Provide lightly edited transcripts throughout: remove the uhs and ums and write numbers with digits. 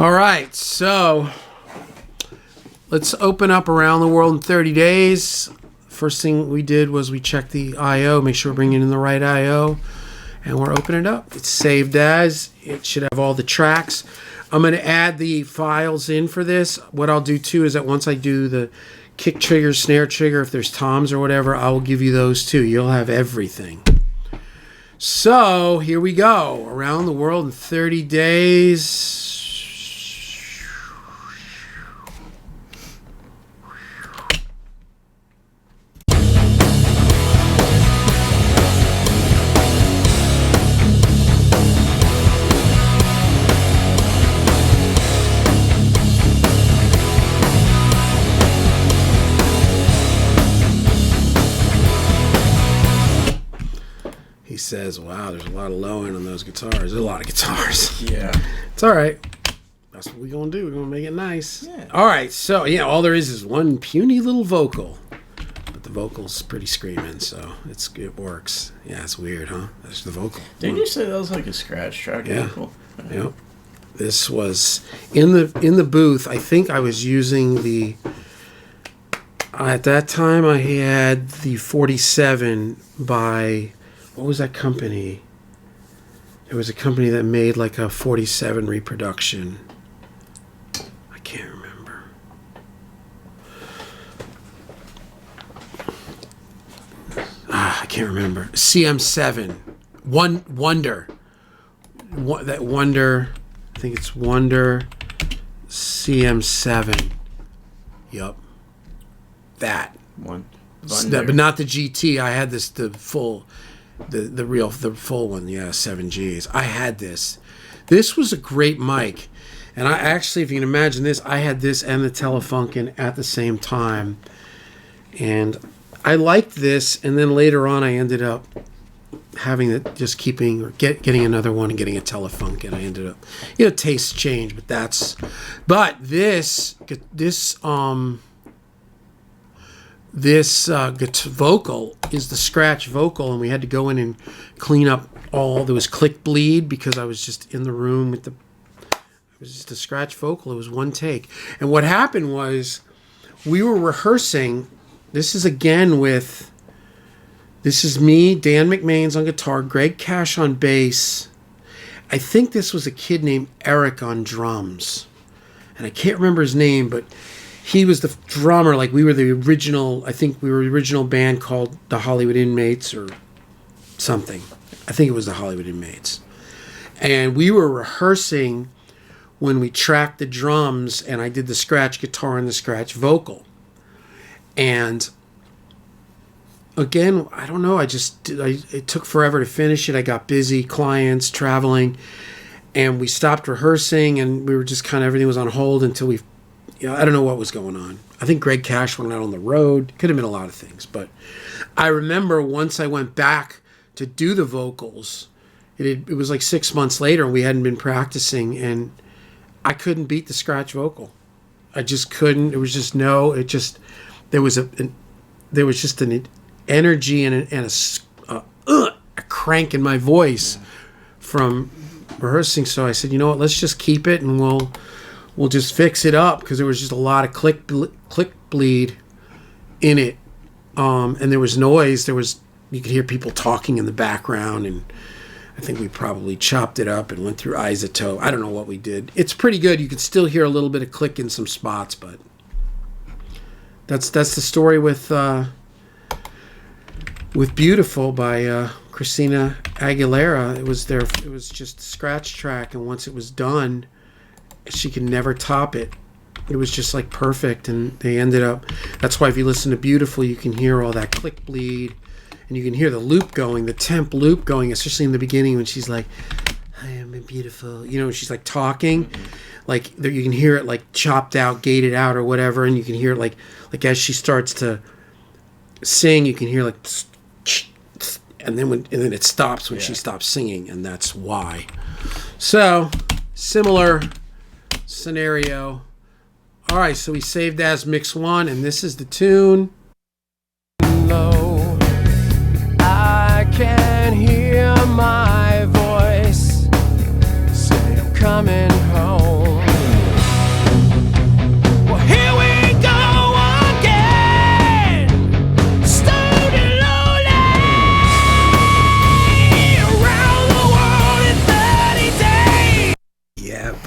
All right, so let's open up Around the World in 30 Days. First thing we did was we checked the I/O, make sure we're bringing in the right I/O, and we're opening it up. It's saved as. It should have all the tracks. I'm going to add the files in for this. What I'll do too is that once I do the kick trigger, snare trigger, if there's toms or whatever, I will give you those too. You'll have everything. So here we go. Around the World in 30 Days. He says, wow, there's a lot of low end on those guitars. There's a lot of guitars. Yeah. It's all right. That's what we're going to do. We're going to make it nice. Yeah. All right. So, yeah, all there is one puny little vocal. But the vocal's pretty screaming, so it works. Yeah, it's weird, huh? That's the vocal. Didn't you say that was like a scratch track? Yeah. Vocal? Yep. This was in the booth. I think I was using the... At that time, I had the 47 by... What was that company? It was a company that made like a 47 reproduction. I can't remember. I can't remember. CM7. Wonder. That Wonder. I think it's Wonder CM7. Yup. That. One. But not the GT. I had the full... The full one, yeah, 7Gs. I had this. This was a great mic. And I actually, if you can imagine this, I had this and the Telefunken at the same time. And I liked this, and then later on I ended up having it, just keeping, or getting another one and getting a Telefunken. I ended up, tastes change, but this vocal is the scratch vocal, and we had to go in and clean up there was click bleed because I was just in the room it was just a scratch vocal. It was one take. And what happened was we were rehearsing. This is me, Dan McMahon's on guitar, Greg Cash on bass. I think this was a kid named Eric on drums. And I can't remember his name, but he was the drummer. Like we were the original band called the Hollywood Inmates or something. I think it was the Hollywood Inmates. And we were rehearsing when we tracked the drums, and I did the scratch guitar and the scratch vocal. And again, I don't know, it took forever to finish it. I got busy, clients, traveling, and we stopped rehearsing, and we were just everything was on hold until I don't know what was going on. I think Greg Cash went out on the road. Could have been a lot of things. But I remember once I went back to do the vocals, it was like 6 months later, and we hadn't been practicing, and I couldn't beat the scratch vocal. I just couldn't. It was just there was just an energy and a crank in my voice from rehearsing. So I said, you know what, let's just keep it, and we'll just fix it up, because there was just a lot of click bleed in it, and there was noise. You could hear people talking in the background, and I think we probably chopped it up and went through isotope. I don't know what we did. It's pretty good. You can still hear a little bit of click in some spots, but that's the story with Beautiful by Christina Aguilera. It was just a scratch track, and once it was done, she could never top it. It was just like perfect, and they ended up. That's why if you listen to Beautiful, you can hear all that click bleed, and you can hear the loop going, the temp loop going, especially in the beginning when she's like, "I am beautiful," she's like talking, like you can hear it like chopped out, gated out, or whatever, and you can hear it like as she starts to sing, you can hear like, and then it stops when she stops singing, and that's why. So similar scenario. All right, so we saved as mix 1, and this is the tune. Low, I can hear my voice say I'm coming home.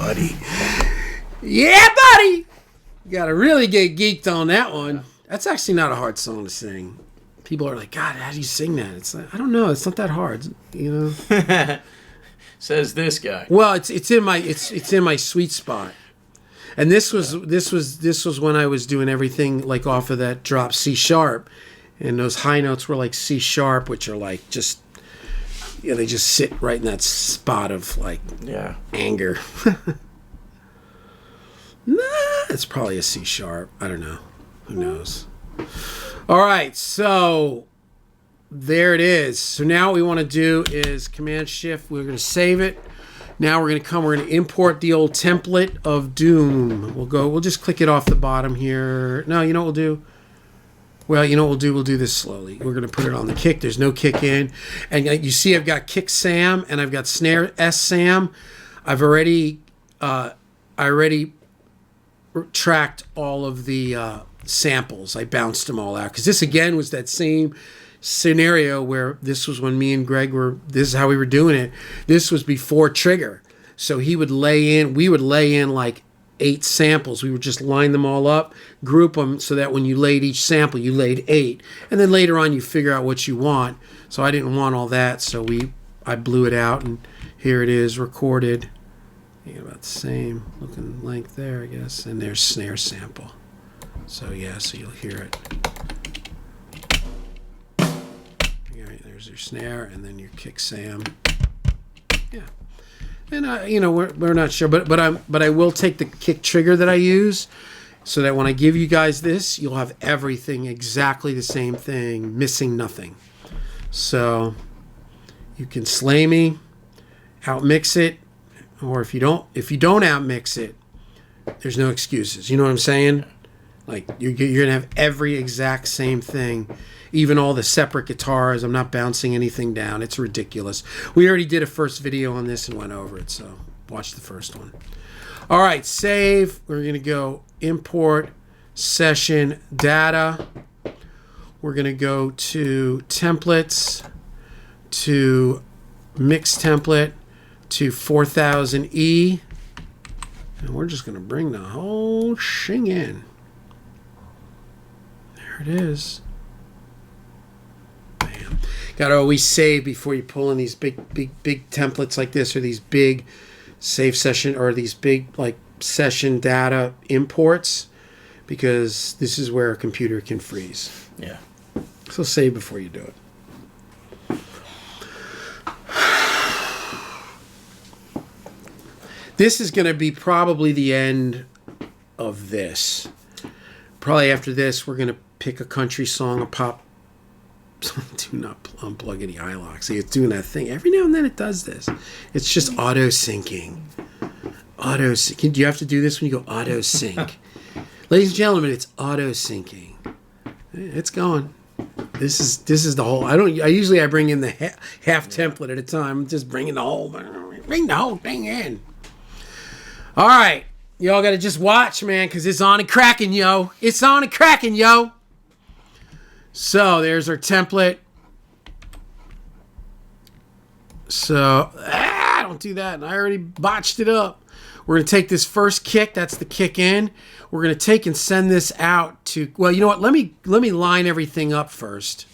buddy. Yeah, buddy. You got to really get geeked on that one. That's actually not a hard song to sing. People are like, God, how do you sing that? It's like, I don't know. It's not that hard, you know. Says this guy. Well, it's in my sweet spot. And this was when I was doing everything like off of that drop C sharp, and those high notes were like C sharp, which are like just, they just sit right in that spot of like anger. Nah, it's probably a C sharp. I don't know. Who knows? All right, so there it is. So now what we want to do is Command Shift. We're going to save it. Now we're going to import the old template of Doom. We'll just click it off the bottom here. No, you know what we'll do? Well, you know what we'll do? We'll do this slowly. We're going to put it on the kick. There's no kick in. And you see I've got kick Sam and I've got snare S Sam. I already tracked all of the samples. I bounced them all out. Because this, again, was that same scenario where this was when me and Greg this is how we were doing it. This was before Trigger. So we would lay in like 8 samples. We would just line them all up, group them so that when you laid each sample, you laid 8. And then later on, you figure out what you want. So I didn't want all that. So I blew it out, and here it is recorded. About the same looking length there, I guess. And there's snare sample. So yeah, so you'll hear it. There's your snare, and then your kick Sam. Yeah, and we're not sure, but I will take the kick trigger that I use, so that when I give you guys this, you'll have everything exactly the same thing, missing nothing. So you can slay me, outmix it, or if you don't outmix it, there's no excuses. You know what I'm saying? Like you're gonna have every exact same thing. Even all the separate guitars. I'm not bouncing anything down. It's ridiculous. We already did a first video on this and went over it, so watch the first one. All right, save. We're going to go import session data. We're going to go to templates, to mix template, to 4000E. And we're just going to bring the whole thing in. There it is. Got to always save before you pull in these big templates like this, or these big save session, or these big like session data imports, because this is where a computer can freeze. Yeah. So save before you do it. This is going to be probably the end of this. Probably after this, we're going to pick a country song, a pop. Do not unplug any iLock. See, it's doing that thing. Every now and then it does this. It's just auto-syncing. Auto-sync. Do you have to do this when you go auto-sync? Ladies and gentlemen, it's auto-syncing. It's going. This is the whole. I usually bring in the half template at a time. I'm just bring the whole thing in. All right. Y'all got to just watch, man, because it's on and cracking, yo. It's on and cracking, yo. So there's our template. So, don't do that. I already botched it up. We're going to take this first kick. That's the kick in. We're going to take and send this out to, well, you know what? Let me line everything up first.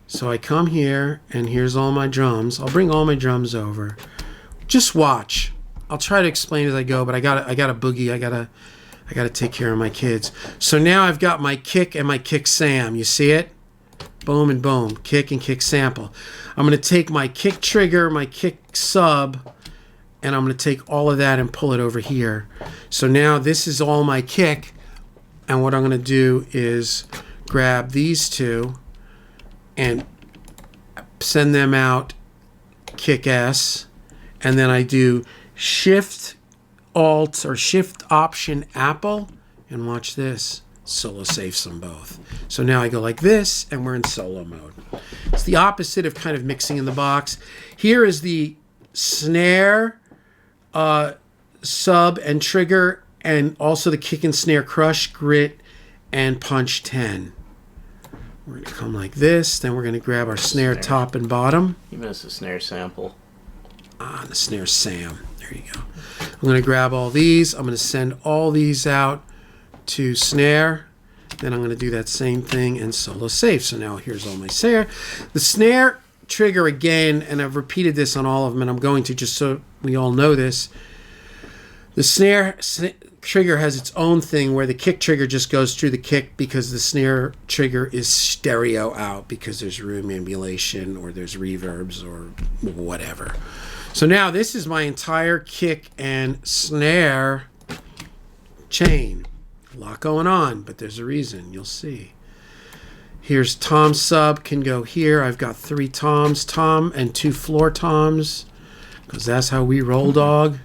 So I come here, and here's all my drums. I'll bring all my drums over. Just watch. I'll try to explain as I go, but I got a boogie. I got to take care of my kids. So now I've got my kick and my kick Sam. You see it? Boom and boom. Kick and kick sample. I'm going to take my kick trigger, my kick sub, and I'm going to take all of that and pull it over here. So now this is all my kick. And what I'm going to do is grab these two and send them out kick S. And then I do Shift Alt or Shift Option Apple, and watch this. Solo safes them both. So now I go like this, and we're in solo mode. It's the opposite of kind of mixing in the box. Here is the snare, sub, and trigger, and also the kick and snare crush, grit, and punch 10. We're going to come like this. Then we're going to grab our snare top and bottom. You missed the snare sample. The snare Sam. There There you go. I'm going to grab all these. I'm going to send all these out to snare. Then I'm going to do that same thing in solo safe. So now here's all my snare. The snare trigger again, and I've repeated this on all of them, and I'm going to just so we all know this. The snare trigger has its own thing where the kick trigger just goes through the kick because the snare trigger is stereo out because there's room ambulation or there's reverbs or whatever. So now this is my entire kick and snare chain. A lot going on, but there's a reason. You'll see. Here's tom sub can go here. I've got 3 toms, tom and 2 floor toms because that's how we roll, dog.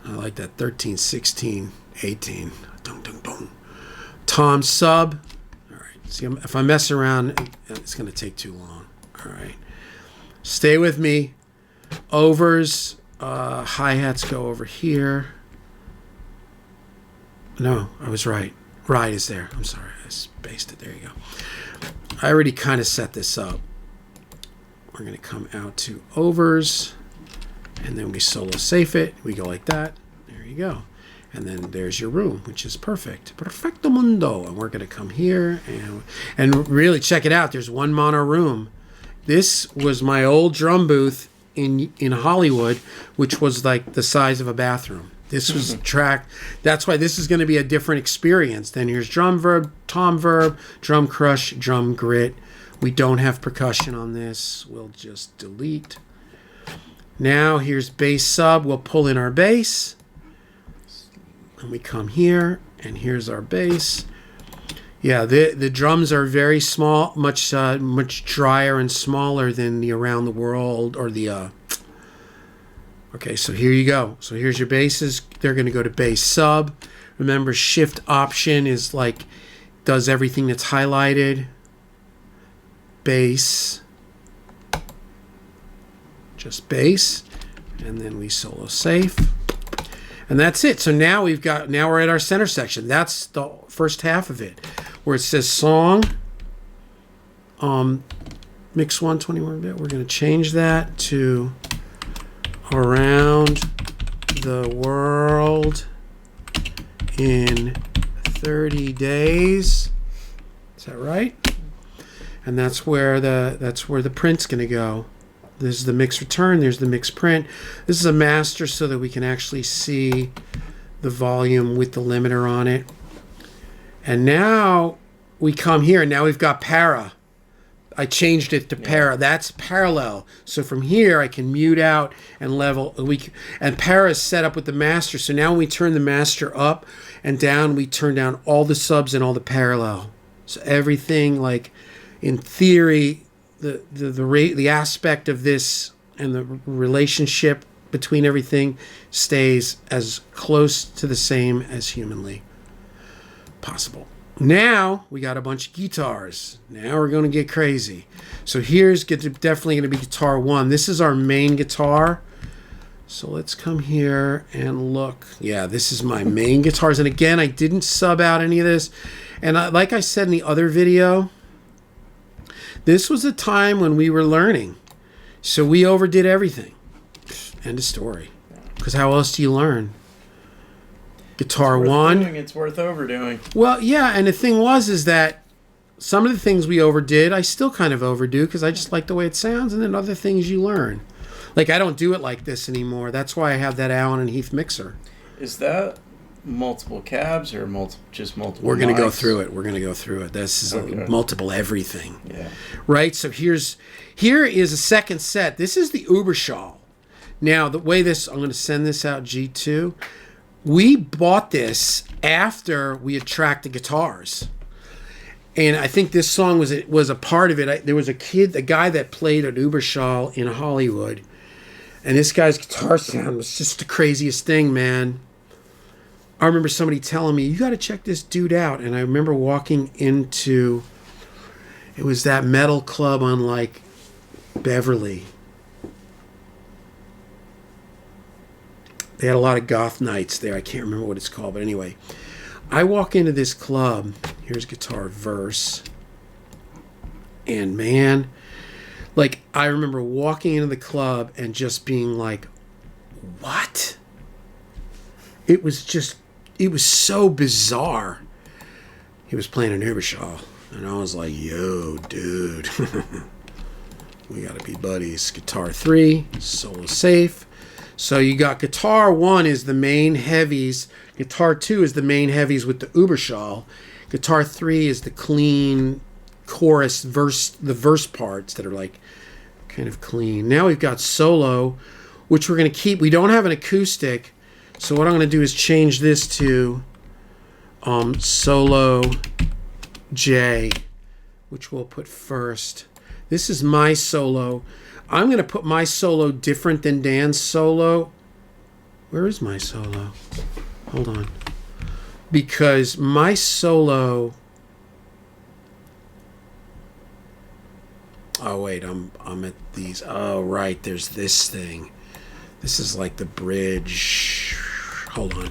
I like that 13, 16, 18. Dun, dun, dun. Tom sub. All right. See, if I mess around, it's going to take too long. All right. Stay with me. Overs. Hi-hats go over here. No, I was right. Ride is there. I'm sorry. I spaced it. There you go. I already kind of set this up. We're going to come out to overs. And then we solo safe it. We go like that. There you go. And then there's your room, which is perfect. Perfecto mundo. And we're going to come here and really check it out. There's one mono room. This was my old drum booth in Hollywood, which was like the size of a bathroom. This was track. That's why this is going to be a different experience. Then here's drum verb, tom verb, drum crush, drum grit. We don't have percussion on this. We'll just delete. Now here's bass sub. We'll pull in our bass. And we come here, and here's our bass. Yeah, the drums are very small, much drier and smaller than the Around the World or the... Okay, so here you go. So here's your basses. They're going to go to bass sub. Remember, shift option is like, does everything that's highlighted. Bass. Just bass, and then we solo safe, and that's it. So now we're at our center section. That's the first half of it, where it says song, mix 121 bit. We're going to change that to Around the World in 30 days. Is that right? And that's where the print's going to go. This is the mix return. There's the mix print. This is a master so that we can actually see the volume with the limiter on it. And now we come here, and now we've got para. I changed it to para. That's parallel. So from here, I can mute out and level. And para is set up with the master. So now when we turn the master up and down, we turn down all the subs and all the parallel. So everything, like in theory, the aspect of this and the relationship between everything stays as close to the same as humanly possible. Now we got a bunch of guitars. Now we're going to get crazy. So here's definitely going to be guitar 1. This is our main guitar. So let's come here and look. Yeah, this is my main guitars. And again, I didn't sub out any of this. And like I said in the other video, this was a time when we were learning. So we overdid everything. End of story. Because how else do you learn? Guitar 1. It's worth overdoing. Well, yeah, and the thing is that some of the things we overdid, I still kind of overdo because I just like the way it sounds, and then other things you learn. Like, I don't do it like this anymore. That's why I have that Allen and Heath mixer. Is that multiple cabs or just multiple We're going to mics? go through it. We're going to go through it. This is multiple everything. Yeah. Right? So here is a second set. This is the Uberschall. Now, the way I'm going to send this out G2. We bought this after we had tracked the guitars. And I think this song was a part of it. There was a guy that played at Uberschall in Hollywood. And this guy's guitar sound was just the craziest thing, man. I remember somebody telling me, you got to check this dude out. And I remember walking into, it was that metal club on like Beverly. They had a lot of goth nights there. I can't remember what it's called. But anyway, I walk into this club. Here's guitar verse. And man, like I remember walking into the club and just being like, what? It was so bizarre. He was playing an Uberschall, and I was like, yo, dude, we gotta be buddies. Guitar 3, solo safe. So you got guitar 1 is the main heavies, guitar 2 is the main heavies with the Uberschall, guitar 3 is the clean chorus verse, the verse parts that are like kind of clean. Now we've got solo, which we're going to keep. We don't have an acoustic, so what I'm going to do is change this to solo J, which we'll put first. This is my solo. I'm going to put my solo different than Dan's solo. Where is my solo? Hold on. Because my solo... Oh, wait, I'm at these. Oh, right, there's this thing. This is like the bridge. Hold on.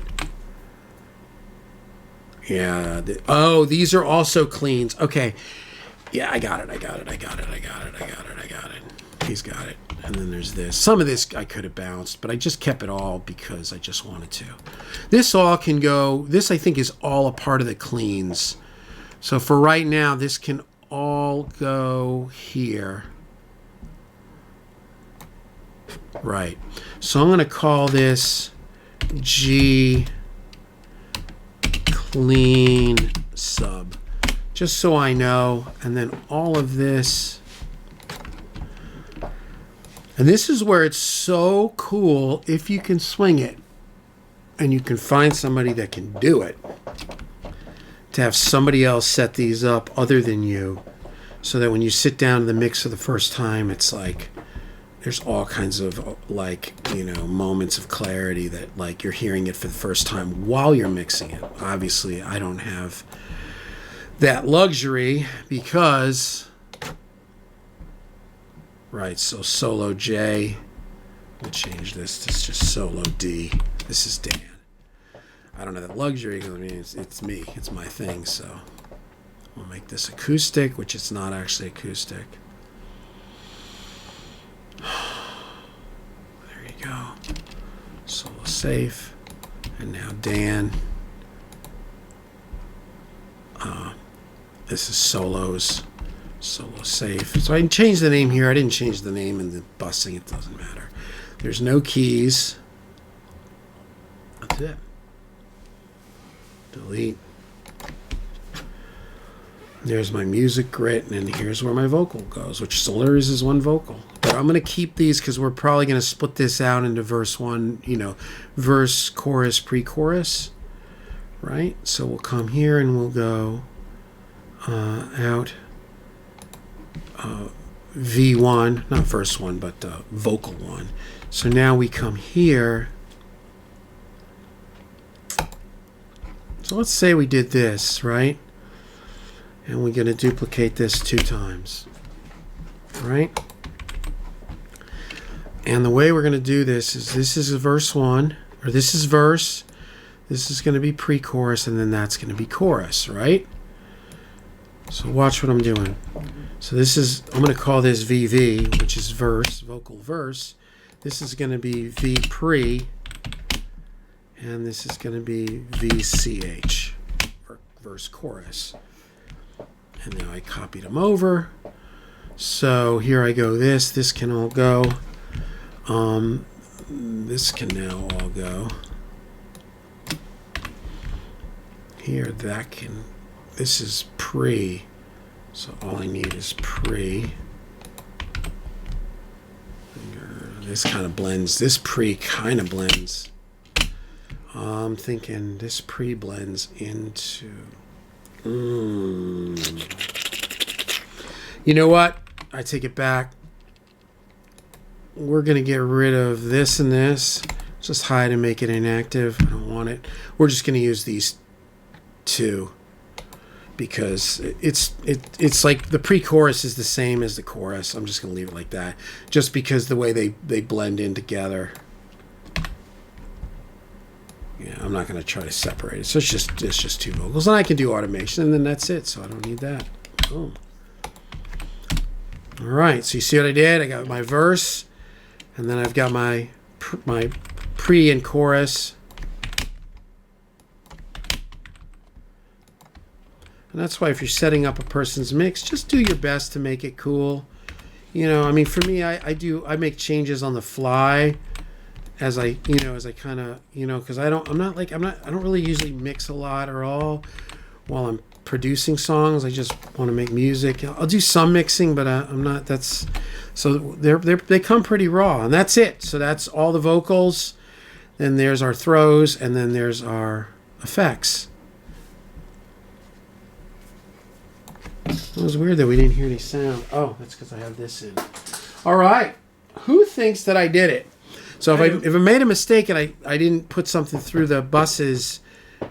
Yeah. These are also cleans. Okay. Yeah, I got it. He's got it. And then there's this. Some of this I could have bounced, but I just kept it all because I just wanted to. This all can go. This, I think, is all a part of the cleans. So for right now, this can all go here. Right. So I'm going to call this G clean sub, just so I know. And then all of this. And this is where it's so cool if you can swing it and you can find somebody that can do it, to have somebody else set these up other than you, so that when you sit down to the mix for the first time, it's like there's all kinds of like, you know, moments of clarity that like you're hearing it for the first time while you're mixing it. Obviously, I don't have that luxury because... Right, so solo J. We'll change this to just solo D. This is Dan. I don't have that luxury because I mean it's me. It's my thing. So we'll make this acoustic, which it's not actually acoustic. There you go. Solo safe. And now Dan. This is solos. Solo safe. So I can change the name here. I didn't change the name in the busing. It doesn't matter. There's no keys. That's it. Delete. There's my music grit, and here's where my vocal goes, which still is one vocal. But I'm going to keep these because we're probably going to split this out into verse 1, you know, verse, chorus, pre-chorus, right? So we'll come here and we'll go out V1, not verse 1, but vocal 1. So now we come here. So let's say we did this, right? And we're going to duplicate this 2 times, right? And the way we're going to do this is a verse 1, or this is verse, this is going to be pre-chorus, and then that's going to be chorus, right? So watch what I'm doing. So this is, I'm going to call this VV, which is verse, vocal verse. This is going to be V pre, and this is going to be VCH, verse chorus. And now I copied them over. So here I go, this can all go. This can now all go. Here, that can, this is pre. So all I need is pre. This kind of blends. This pre kind of blends. I'm thinking this pre blends into... You know what? I take it back. We're going to get rid of this and this. Just hide and make it inactive. I don't want it. We're just going to use these 2. Because it's like the pre-chorus is the same as the chorus. I'm just going to leave it like that. Just because the way they blend in together. Yeah, I'm not going to try to separate it. So it's just 2 vocals. And I can do automation, and then that's it. So I don't need that. Boom. All right, so you see what I did? I got my verse, and then I've got my pre and chorus. And that's why if you're setting up a person's mix, just do your best to make it cool. You know, I mean, for me, I make changes on the fly as I kind of, because I don't really usually mix a lot or all while I'm producing songs. I just want to make music. I'll do some mixing, but I'm not. So they come pretty raw, and that's it. So that's all the vocals. Then there's our throws, and then there's our effects. It was weird that we didn't hear any sound. Oh, that's because I have this in. All right, who thinks that I did it? So if I made a mistake and I didn't put something through the buses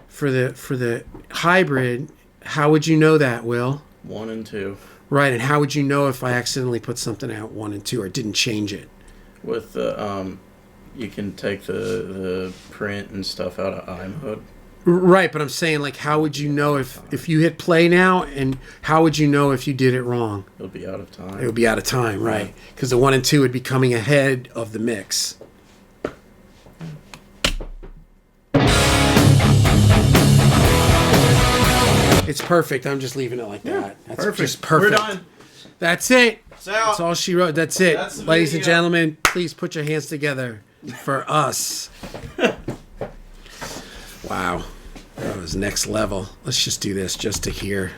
for the hybrid, how would you know that, Will? 1 and 2. Right, and how would you know if I accidentally put something out 1 and 2 or didn't change it? With the you can take the print and stuff out of iMode. Right, but I'm saying, like, how would you know if you hit play now, and how would you know if you did it wrong? It'll be out of time. It would be out of time, right? Because the 1 and 2 would be coming ahead of the mix. It's perfect. I'm just leaving it like that. That's perfect. Just perfect. We're done. That's it. It's out. That's all she wrote. That's it. That's the Ladies and video. gentlemen, please put your hands together for us. Wow. That was next level. Let's just do this just to hear.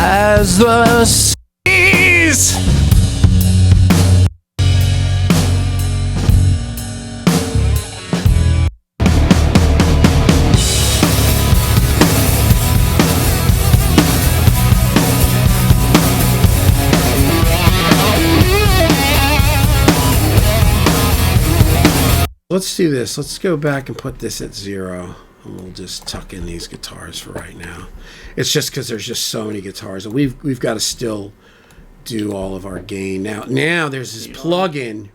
As the seas Let's do this. Let's go back and put this at 0. And we'll just tuck in these guitars for right now. It's just because there's just so many guitars. And we've got to still do all of our gain. Now there's this plugin.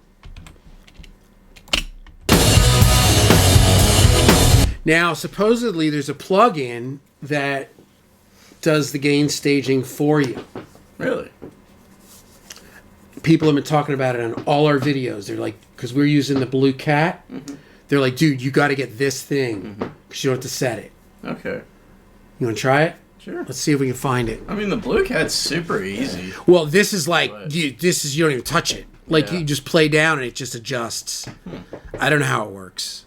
Now, supposedly there's a plugin that does the gain staging for you. Really? People have been talking about it on all our videos. They're like, because we're using the Blue Cat. Mm-hmm. They're like, dude, you got to get this thing because you don't have to set it. Okay. You want to try it? Sure. Let's see if we can find it. I mean, the Blue Cat's super easy. Well, this is like, you don't even touch it. Like, Yeah. you just play down and it just adjusts. I don't know how it works.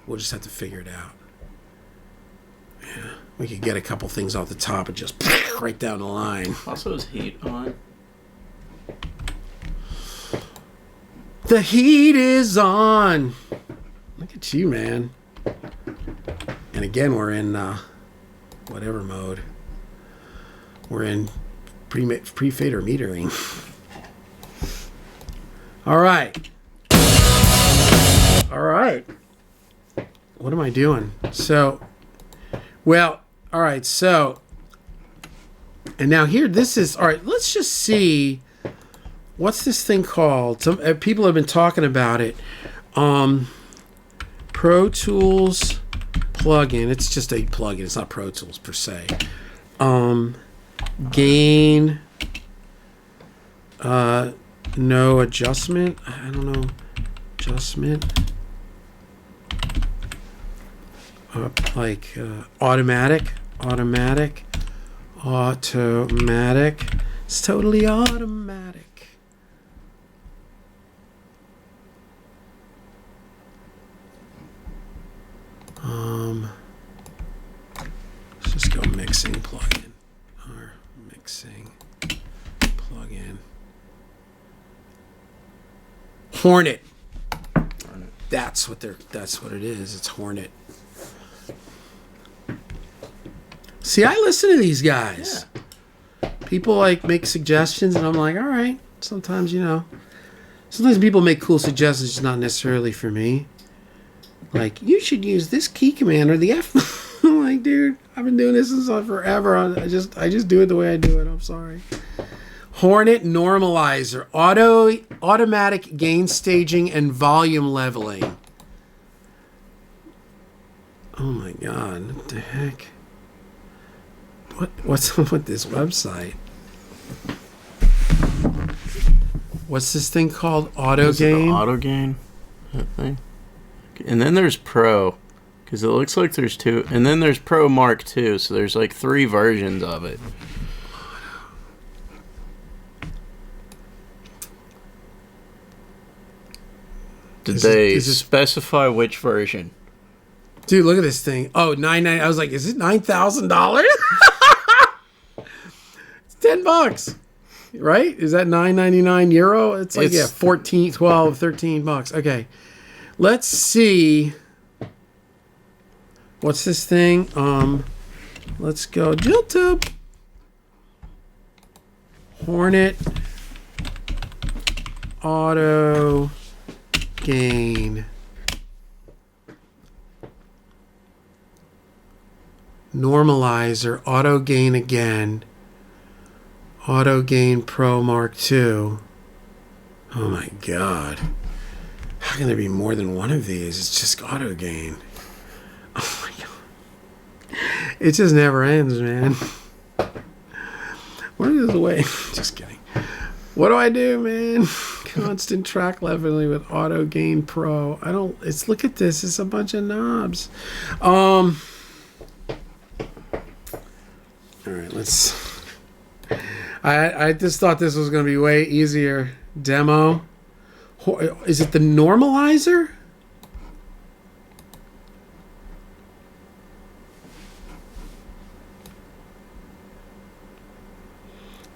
We'll just have to figure it out. Yeah. We could get a couple things off the top and just right down the line. Also, is heat on? The heat is on. Look at you, man. And again, we're in whatever mode. We're in pre-fader metering. All right. All right. What am I doing? So, well, all right. So, and now here, this is, all right, let's just see. What's this thing called? Some people have been talking about it. Pro Tools plugin. It's just a plugin. It's not Pro Tools per se. Gain. No adjustment. I don't know. Adjustment. Automatic. It's totally automatic. Let's just go mixing plugin. Or mixing plugin. Hornet. That's what it is. It's Hornet. See, I listen to these guys. Yeah. People like make suggestions and I'm like, all right. Sometimes, sometimes people make cool suggestions, it's not necessarily for me. Like, you should use this key command or the F. I'm like, dude, I've been doing this since forever. I just do it the way I do it. I'm sorry. Hornet normalizer, automatic gain staging and volume leveling. Oh my god, what the heck? What's up with this website? What's this thing called? Auto Gain? Auto Gain, that thing. And then there's Pro, because it looks like there's two. And then there's Pro Mark II, so there's like 3 versions of it. Did they specify which version? Dude, look at this thing. Oh, $9.99. I was like, is it $9,000? It's $10. Right? Is that €9.99? It's like, yeah, 14, 12, 13 bucks. Okay. Let's see. What's this thing? Let's go YouTube. Hornet Auto Gain. Normalizer. Auto Gain again. Auto Gain Pro Mark II. Oh my god. How can there be more than one of these? It's just Auto Gain. Oh my god. It just never ends, man. What is the way? Just kidding. What do I do, man? Constant track leveling with Auto Gain Pro. Look at this. It's a bunch of knobs. All right, let's... I just thought this was going to be way easier. Demo. Is it the normalizer?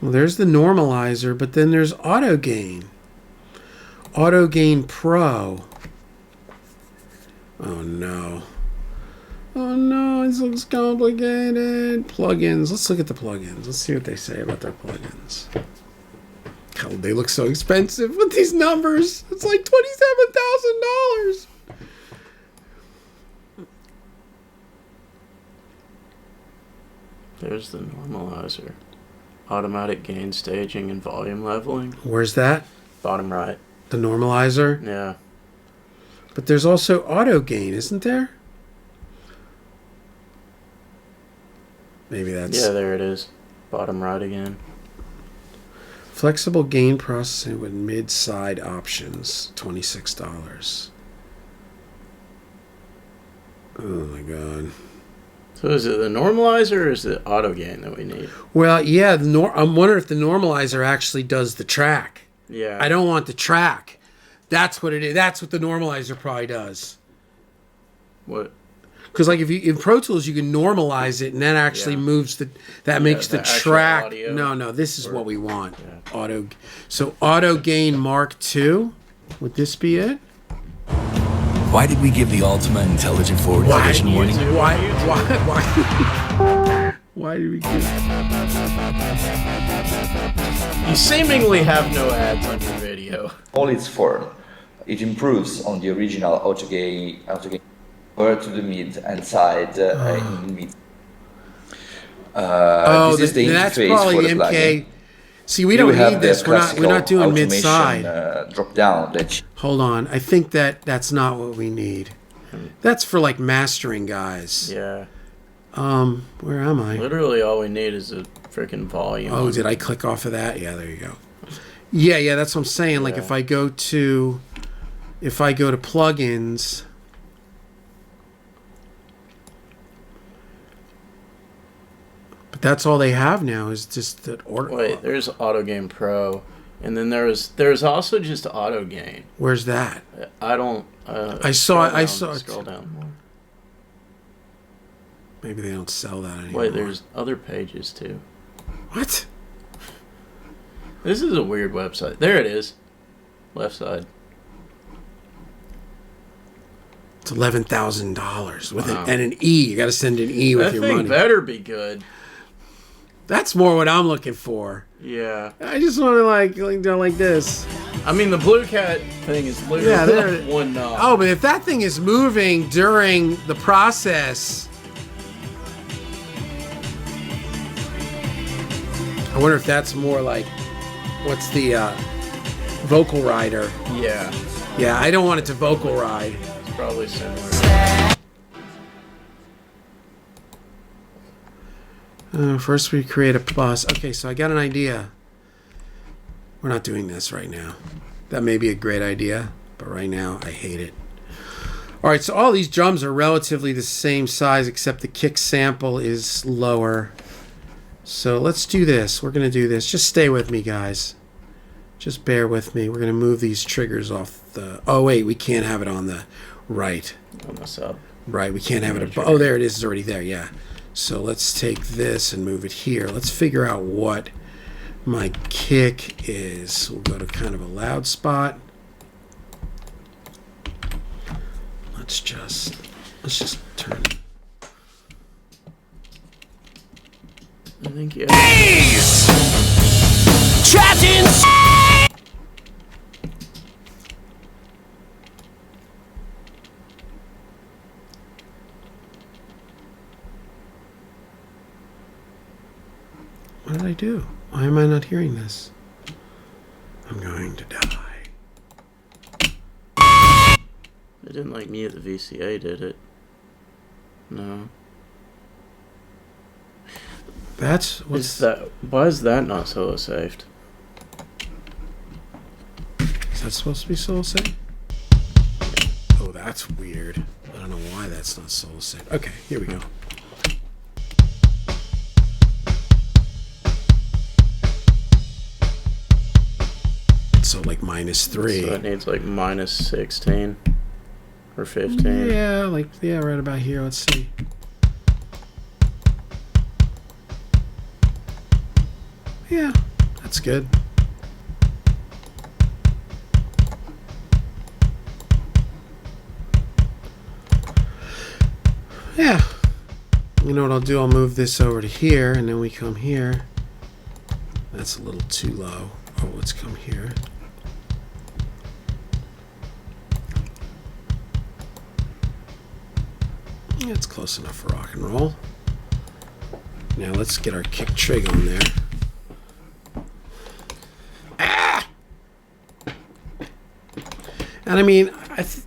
Well, there's the normalizer, but then there's Auto Gain. Auto Gain Pro. Oh no. Oh no, this looks complicated. Plugins. Let's look at the plugins. Let's see what they say about their plugins. God, they look so expensive with these numbers. It's like $27,000. There's the normalizer. Automatic gain staging and volume leveling. Where's that? Bottom right. The normalizer? Yeah. But there's also Auto Gain, isn't there? Maybe that's... Yeah, there it is. Bottom right again. Flexible gain processing with mid-side options. $26. Oh my god. So is it the normalizer or is it Auto Gain that we need? Well, yeah, I'm wondering if the normalizer actually does the track. Yeah. I don't want the track. That's what it is. That's what the normalizer probably does. What? Because like if you in Pro Tools you can normalize it and that actually moves makes the track. Audio. No, this is what we want. Yeah. Auto Gain Mark II. Would this be it? Why did we give the Ultima Intelligent Forward Collision warning? Why did we give You seemingly have no ads on your video. All its form, it improves on the original auto gain over to the mid and side in the mid. This is the that's interface probably for the MK. plugin. See, we don't need this. We're not doing mid side. Drop down. Hold on. I think that's not what we need. That's for like mastering guys. Yeah. Where am I? Literally all we need is a freaking volume. Oh, did I click off of that? Yeah, there you go. Yeah, that's what I'm saying. Like if I go to plugins, but that's all they have now is just that order. Wait, there's Auto Gain Pro, and then there's also just Auto Gain. Where's that? I don't. I saw it. Scroll down more. Maybe they don't sell that anymore. Wait, there's other pages too. What? This is a weird website. There it is. Left side. It's $11,000 with an E. You got to send an E with your money. That thing better be good. That's more what I'm looking for. Yeah. I just want to like this. I mean, the Blue Cat thing is literally one knob. Oh, but if that thing is moving during the process, I wonder if that's more like, what's the vocal rider? Yeah. Yeah, I don't want it to vocal ride. It's probably similar. First we create a bus. Okay, so I got an idea. We're not doing this right now. That may be a great idea, but right now I hate it. All right, so all these drums are relatively the same size, except the kick sample is lower. So let's do this. We're going to do this. Just stay with me, guys. Just bear with me. We're going to move these triggers off the... Oh, wait, we can't have it on the right. On the sub. Right, we can't have it... Oh, there it is. It's already there, yeah. So let's take this and move it here. Let's figure out what my kick is. We'll go to kind of a loud spot. Let's just turn it. I think, yeah. Trapped in. What did I do? Why am I not hearing this? I'm going to die. It didn't like me at the VCA, did it? No. That's what's Is that? Why is that not solo saved? Is that supposed to be soul saved? Oh, that's weird. I don't know why that's not soul saved. Okay, here we go. So like -3. So it needs like -16 or 15. Yeah, right about here. Let's see. Yeah, that's good. Yeah. You know what I'll do? I'll move this over to here, and then we come here. That's a little too low. Oh, let's come here. Yeah, it's close enough for rock and roll. Now let's get our kick trig on there. And I mean,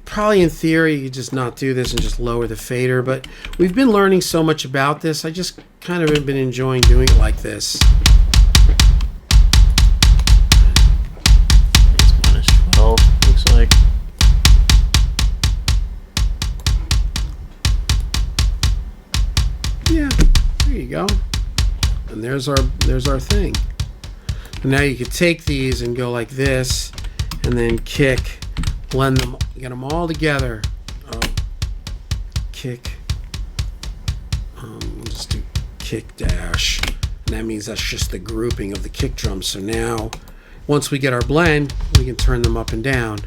probably in theory, you just not do this and just lower the fader, but we've been learning so much about this. I just kind of have been enjoying doing it like this. It's -12, looks like. Yeah, there you go. And there's our thing. And now you could take these and go like this, and then kick, blend them, get them all together. Oh, kick. We'll just do kick dash, and that means that's just the grouping of the kick drums. So now, once we get our blend, we can turn them up and down.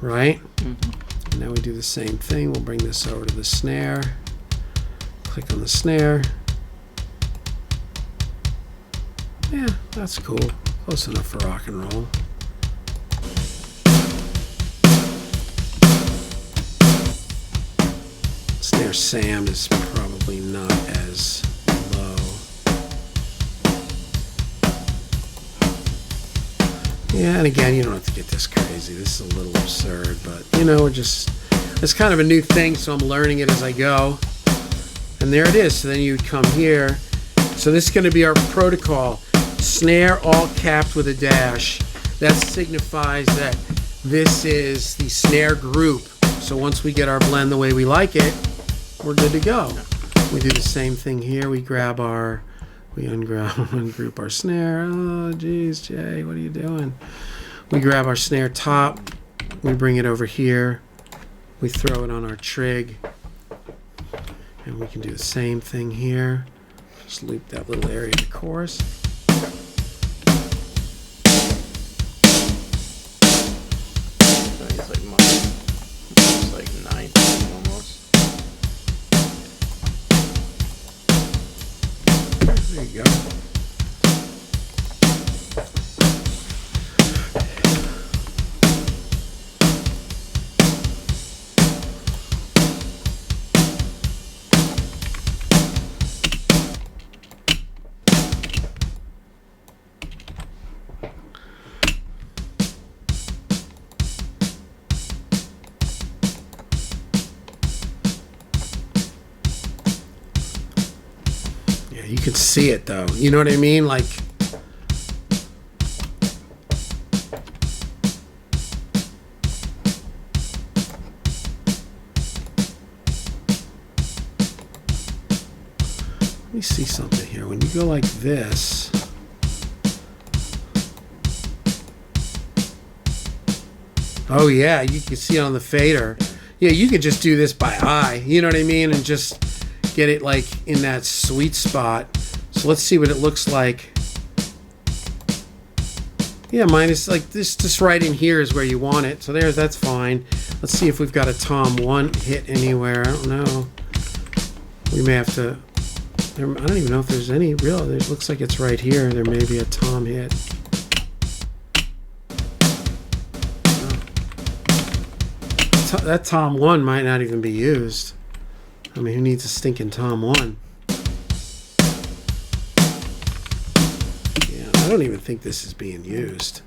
Right? Mm-hmm. And now we do the same thing. We'll bring this over to the snare. Click on the snare. Yeah, that's cool. Close enough for rock and roll. Snare Sam is probably not as low. Yeah, and again, you don't have to get this crazy. This is a little absurd, but you know, it's kind of a new thing, so I'm learning it as I go. And there it is. So then you would come here. So this is going to be our protocol. Snare all capped with a dash. That signifies that this is the snare group. So once we get our blend the way we like it, we're good to go. We do the same thing here. We ungroup our snare. Oh, geez, Jay, what are you doing? We grab our snare top. We bring it over here. We throw it on our trig. And we can do the same thing here. Just loop that little area of the chorus. It's like 19 almost. There you go. Yeah, you can see it though. You know what I mean? Like, let me see something here. When you go like this, oh yeah, you can see it on the fader. Yeah, you could just do this by eye. You know what I mean? And just get it like in that sweet spot. So let's see what it looks like. Yeah, mine is like this. Just right in here is where you want it. So that's fine. Let's see if we've got a Tom 1 hit anywhere. I don't know. We may have to. I don't even know if there's any real. It looks like it's right here. There may be a Tom hit. That Tom 1 might not even be used. I mean, who needs a stinking Tom 1? Yeah, I don't even think this is being used.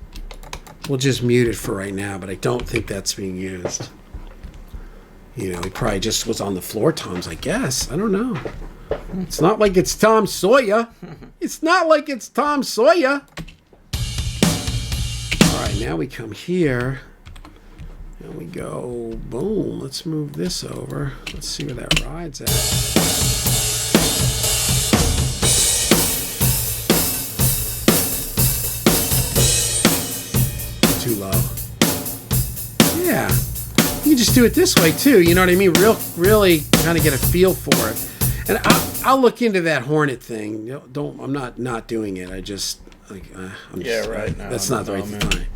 We'll just mute it for right now, but I don't think that's being used. You know, he probably just was on the floor toms, I guess. I don't know. It's not like it's Tom Sawyer. It's not like it's Tom Sawyer. All right, now we come here. And we go, boom, let's move this over. Let's see where that rides at. Too low. Yeah. You can just do it this way too, you know what I mean? Really kind of get a feel for it. And I'll look into that Hornet thing. I'm not doing it. I just, like, I'm just, right. No, that's not the right time.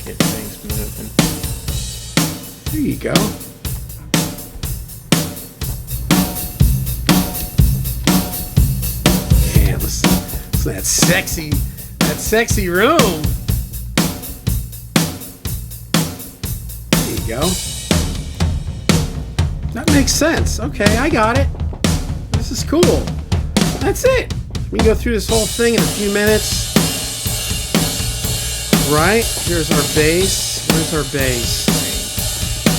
Get things moving. There you go. Yeah, listen to that sexy room. There you go. That makes sense. Okay, I got it. This is cool. That's it. We can go through this whole thing in a few minutes. Right, here's our bass. Where's our bass?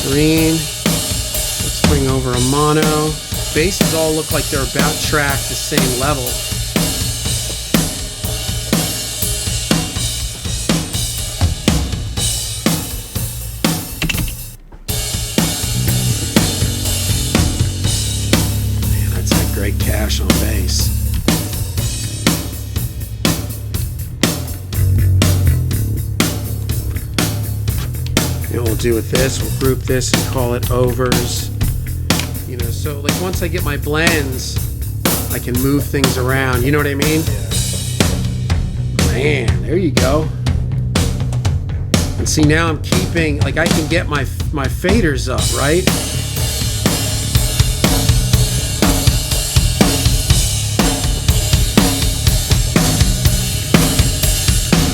Green. Let's bring over a mono. Basses all look like they're about track the same level. Man, that's a great cash on bass. And we'll do with this, we'll group this and call it overs. You know, so like once I get my blends, I can move things around. You know what I mean? Man, there you go. And see, now I'm keeping, like I can get my faders up, right?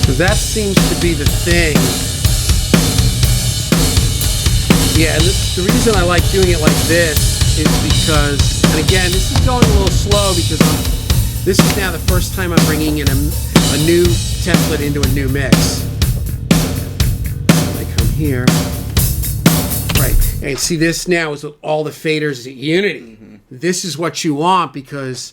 Because that seems to be the thing. Yeah, and the reason I like doing it like this is because, and again, this is going a little slow because this is now the first time I'm bringing in a new template into a new mix. I come here. Right, and see this now is with all the faders at Unity. Mm-hmm. This is what you want because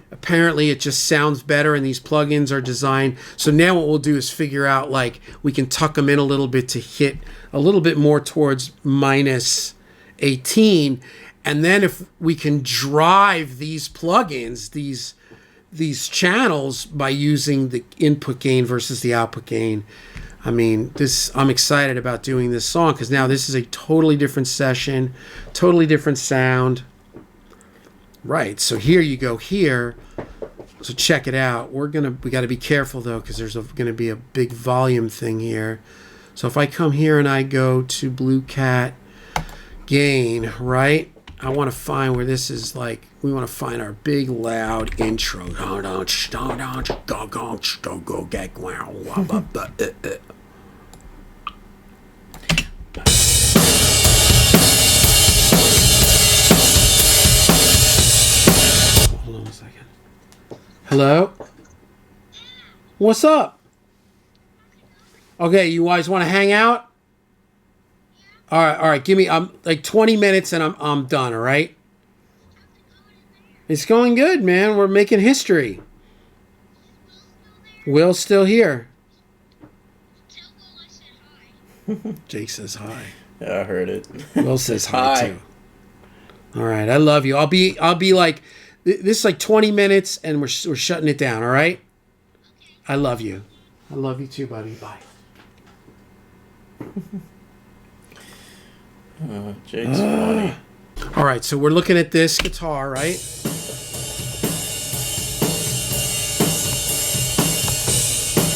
apparently it just sounds better and these plugins are designed. So now what we'll do is figure out, like, we can tuck them in a little bit to hit a little bit more towards minus 18. And then if we can drive these plugins, these channels by using the input gain versus the output gain. I mean, I'm excited about doing this song because now this is a totally different session, totally different sound. Right, so here you go here. So check it out. We got to be careful though because there's going to be a big volume thing here. So if I come here and I go to Blue Cat gain, right? I want to find where this is like. We want to find our big loud intro. Hello? What's up? Okay, you guys want to hang out? All right. Give me like 20 minutes and I'm done. All right. It's going good, man. We're making history. Will's still here. Jake says hi. Yeah, I heard it. Will says hi Hi. too. All right, I love you. I'll be like this is like 20 minutes and we're shutting it down. All right. I love you. I love you too, buddy. Bye. Jake's funny. All right, so we're looking at this guitar, right?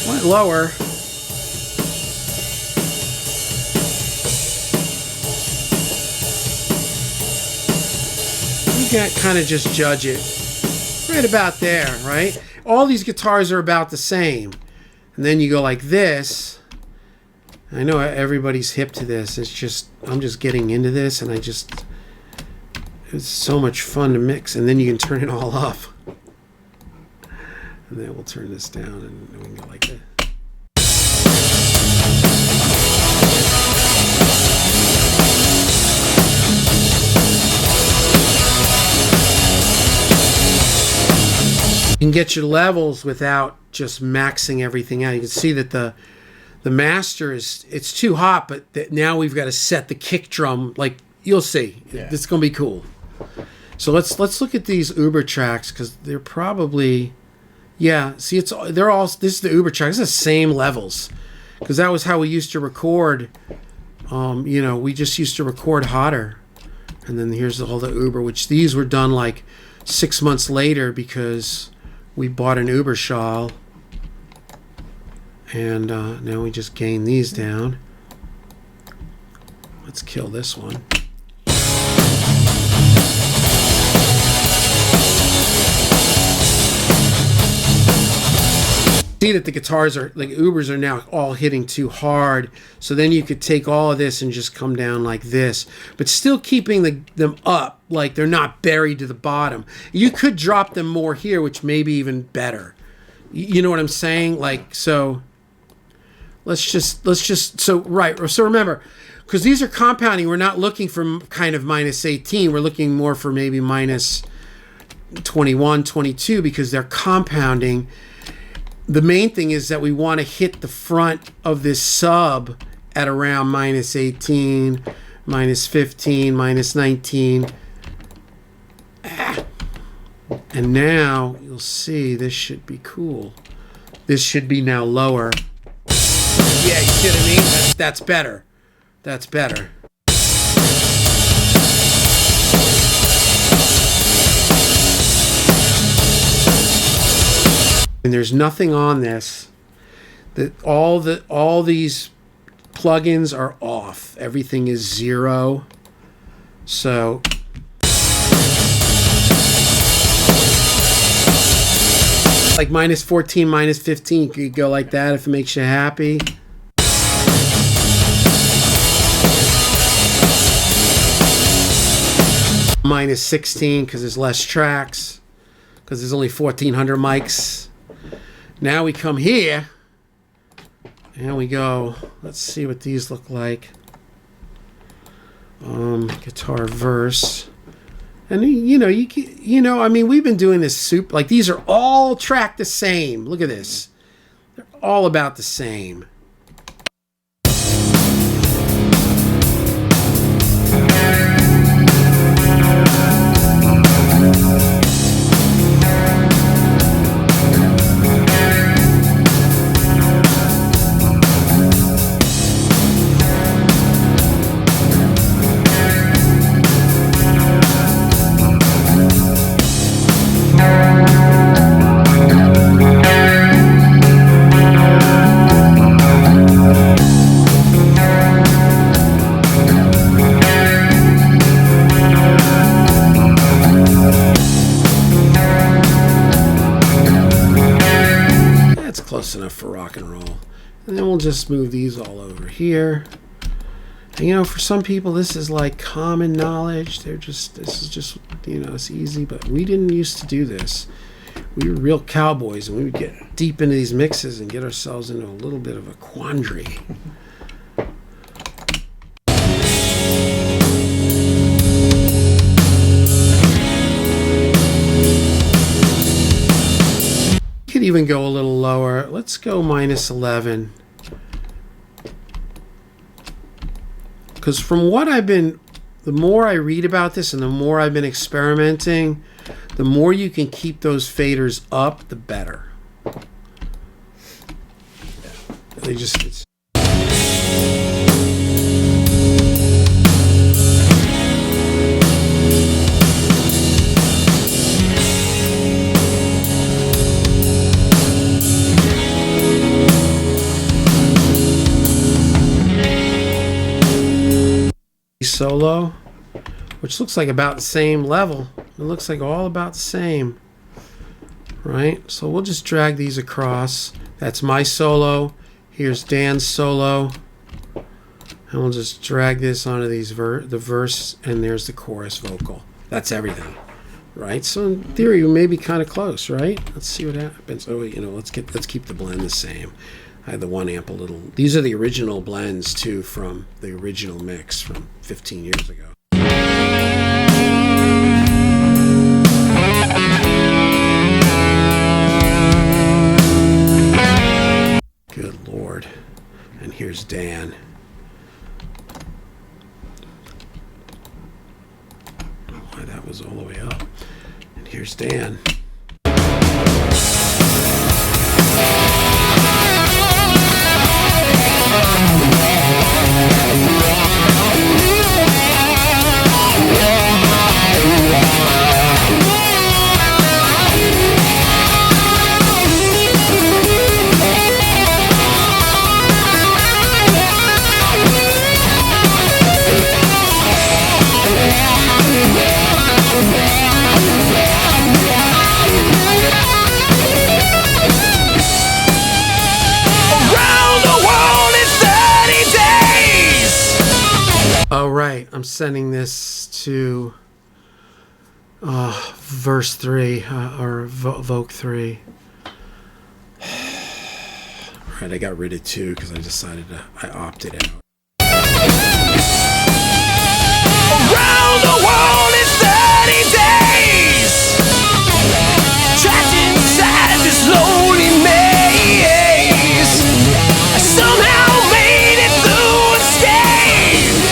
Went lower. You can kind of just judge it right about there, right? All these guitars are about the same. And then you go like this. I know everybody's hip to this. It's just, I'm just getting into this and it's so much fun to mix. And then you can turn it all up. And then we'll turn this down and we can go like this. You can get your levels without just maxing everything out. You can see that the master it's too hot, but now we've got to set the kick drum. Like you'll see, it's gonna be cool. So let's look at these Uber tracks because they're probably See, they're all. This is the Uber tracks. It's the same levels because that was how we used to record. We just used to record hotter, and then here's all the Uber, which these were done like 6 months later because we bought an Uber shawl. And now we just gain these down. Let's kill this one. See that the guitars are, like Ubers are now all hitting too hard. So then you could take all of this and just come down like this. But still keeping them up, like they're not buried to the bottom. You could drop them more here, which may be even better. You know what I'm saying? Like, so... So remember, because these are compounding, we're not looking for kind of minus 18, we're looking more for maybe minus 21, 22, because they're compounding. The main thing is that we want to hit the front of this sub at around minus 18, minus 15, minus 19. And now you'll see this should be cool. This should be now lower. Yeah, you see what I mean? That's better. That's better. And there's nothing on this. That all these plugins are off. Everything is 0. So like minus 14, minus 15, you could go like that if it makes you happy. Minus 16 because there's less tracks, because there's only 1,400 mics. Now we come here and we go, let's see what these look like. Guitar verse. And I mean, we've been doing this like these are all tracked the same. Look at this. They're all about the same. Close enough for rock and roll. And then we'll just move these all over here. And, for some people this is like common knowledge. This is just it's easy, but we didn't used to do this. We were real cowboys and we would get deep into these mixes and get ourselves into a little bit of a quandary. could even go a little lower. Let's go -11. Because from what the more I read about this and the more I've been experimenting, the more you can keep those faders up, the better. It's solo, which looks like about the same level. It looks like all about the same, right? So we'll just drag these across. That's my solo. Here's Dan's solo, and we'll just drag this onto these the verse, and there's the chorus vocal. That's everything, right? So in theory, we may be kind of close, right? Let's see what happens. Oh, let's keep the blend the same. I had the 1 amp a little. These are the original blends too, from the original mix from 15 years ago. Good Lord. And here's Dan. I don't know why that was all the way up. And here's Dan. Oh, right. I'm sending this to verse 3 or Vogue 3. Right, I got rid of 2 because I opted out. Around the world in 30 days, trapped inside this lonely maze. I somehow made it through unscathed.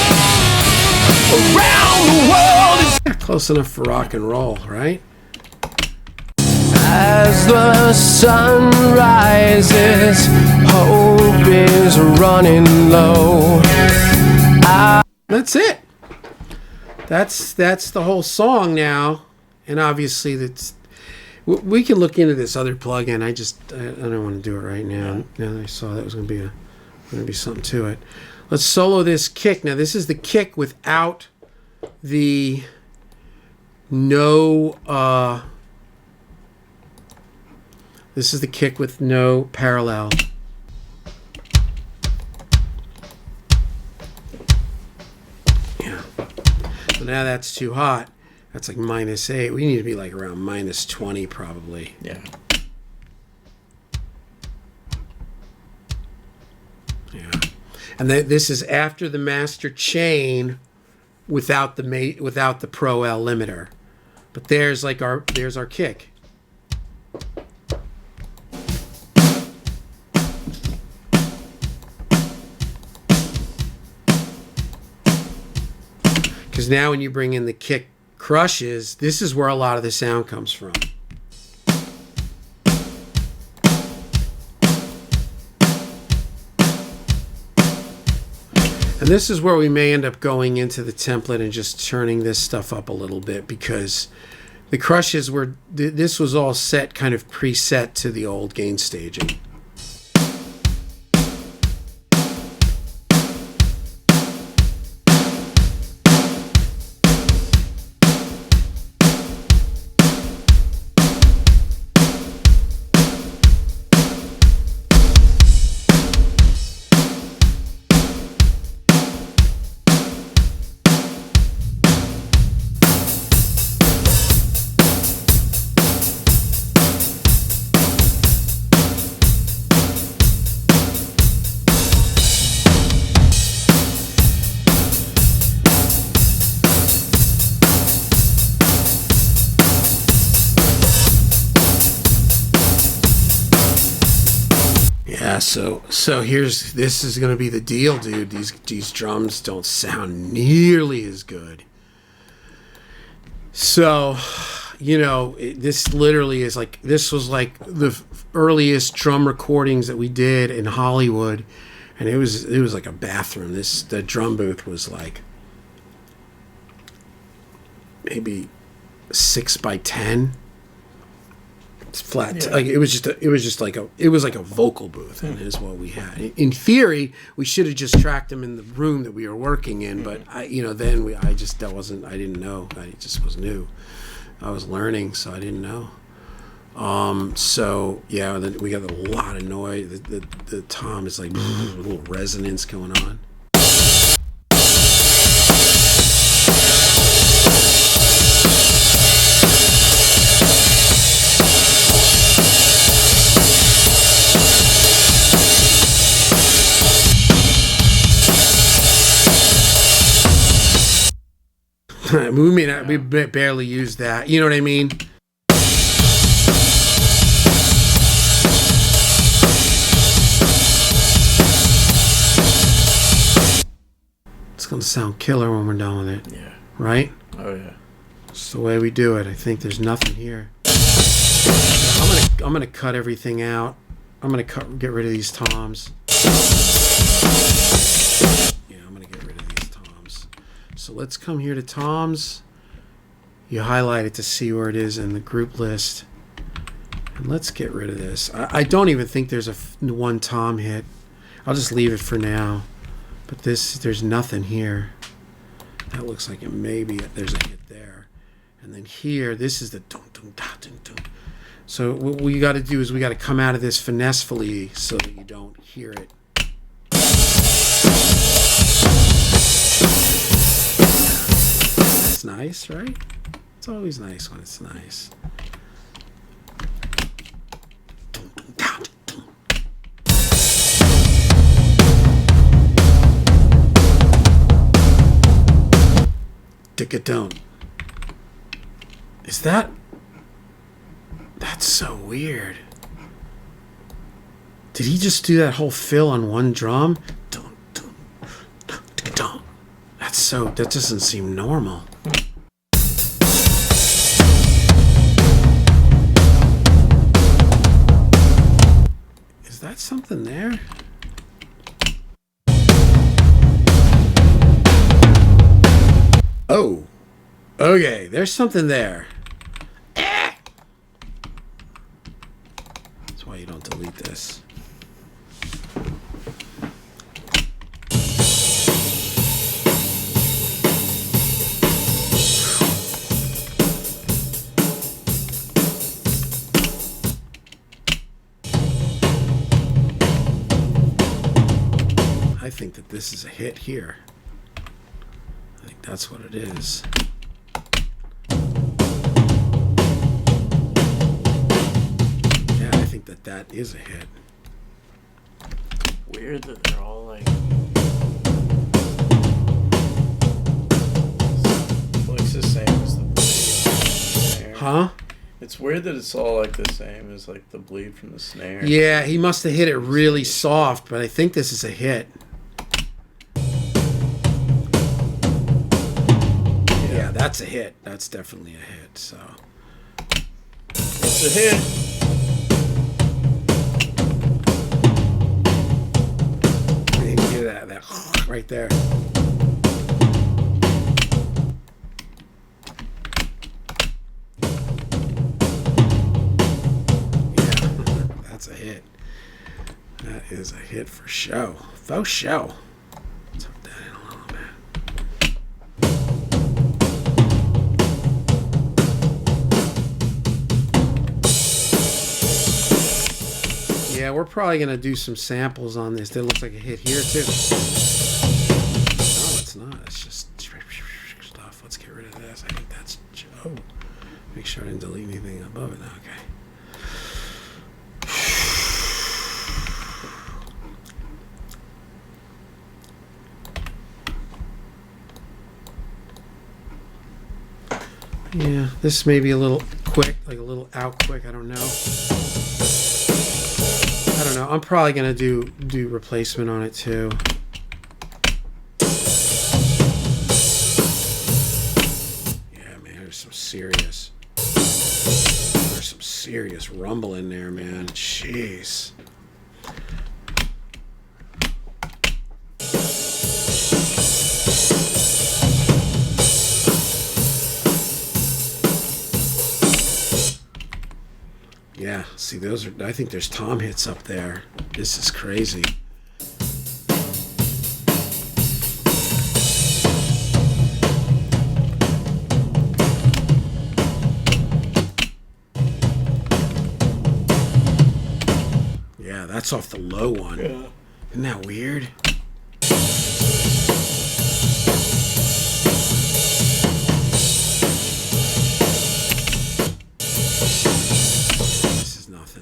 Around the world. Close enough for rock and roll, right? As the sun rises, hope is running low. That's it. That's the whole song now, and obviously we can look into this other plugin. I don't want to do it right now. Now that I saw that was going to be something to it. Let's solo this kick. Now this is the kick without the this is the kick with no parallel. Yeah. So now that's too hot. That's like -8. We need to be like around -20 probably. Yeah. Yeah. And this is after the master chain without the Pro L limiter. But there's our kick. Because now when you bring in the kick crushes, this is where a lot of the sound comes from. And this is where we may end up going into the template and just turning this stuff up a little bit, because the crushes this was all set kind of preset to the old gain staging. so this is gonna be the deal, dude. These drums don't sound nearly as good. So, this literally is like, this was like the earliest drum recordings that we did in Hollywood, and it was like a bathroom. The drum booth was like maybe 6x10. It's flat. Yeah. Like it was like a vocal booth, and is what we had. In theory, we should have just tracked them in the room that we were working in, but I didn't know. I just was new. I was learning, so I didn't know. So yeah, then we got a lot of noise. The tom is like a little resonance going on. We barely use that. You know what I mean? It's gonna sound killer when we're done with it. Yeah. Right? Oh yeah. It's the way we do it. I think there's nothing here. I'm gonna cut everything out. I'm gonna get rid of these toms. So let's come here to toms. You highlight it to see where it is in the group list. And let's get rid of this. I don't even think there's one tom hit. I'll just leave it for now. But there's nothing here. That looks like it maybe there's a hit there. And then here, this is the dum dum da dum dum. So what we got to do is we got to come out of this finessefully so that you don't hear it. It's nice, right? It's always nice when it's nice. Dick it down. Is that? That's so weird. Did he just do that whole fill on one drum? That doesn't seem normal. Is that something there? Oh. Okay, there's something there. That's why you don't delete this. I think that this is a hit here. I think that's what it is. Yeah, I think that is a hit. Weird that they're all like. Looks the same as the snare. Huh? It's weird that it's all like the same as like the bleed from the snare. Yeah, he must have hit it really soft, but I think this is a hit. Yeah, that's a hit. That's definitely a hit. So it's a hit. You can hear that right there. Yeah, that's a hit. That is a hit for show. Faux show. Let's hook that in a little bit. Yeah, we're probably going to do some samples on this. That looks like a hit here, too. No, it's not. It's just stuff. Let's get rid of this. I think that's... Oh. Make sure I didn't delete anything above it. Okay. Yeah, this may be a little quick, like a little out quick. I don't know. know. I'm probably gonna do replacement on it too. Yeah, man, there's some serious rumble in there, man. Jeez. Yeah, see, those are. I think there's tom hits up there. This is crazy. Yeah, that's off the low one. Yeah. Isn't that weird?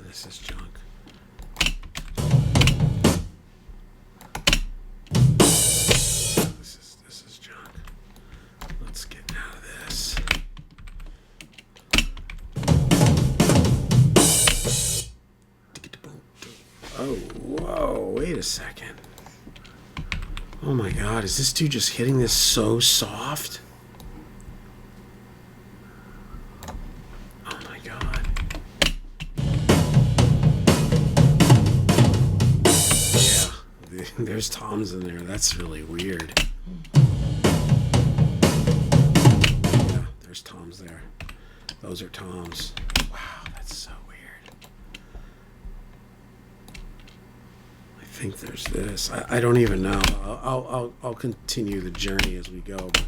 This is junk. This is junk. Let's get out of this. Oh, whoa, wait a second. Oh my God, is this dude just hitting this so soft? There's toms in there. That's really weird. Yeah, there's toms there. Those are toms. Wow, that's so weird. I think there's this. I don't even know. I'll continue the journey as we go. But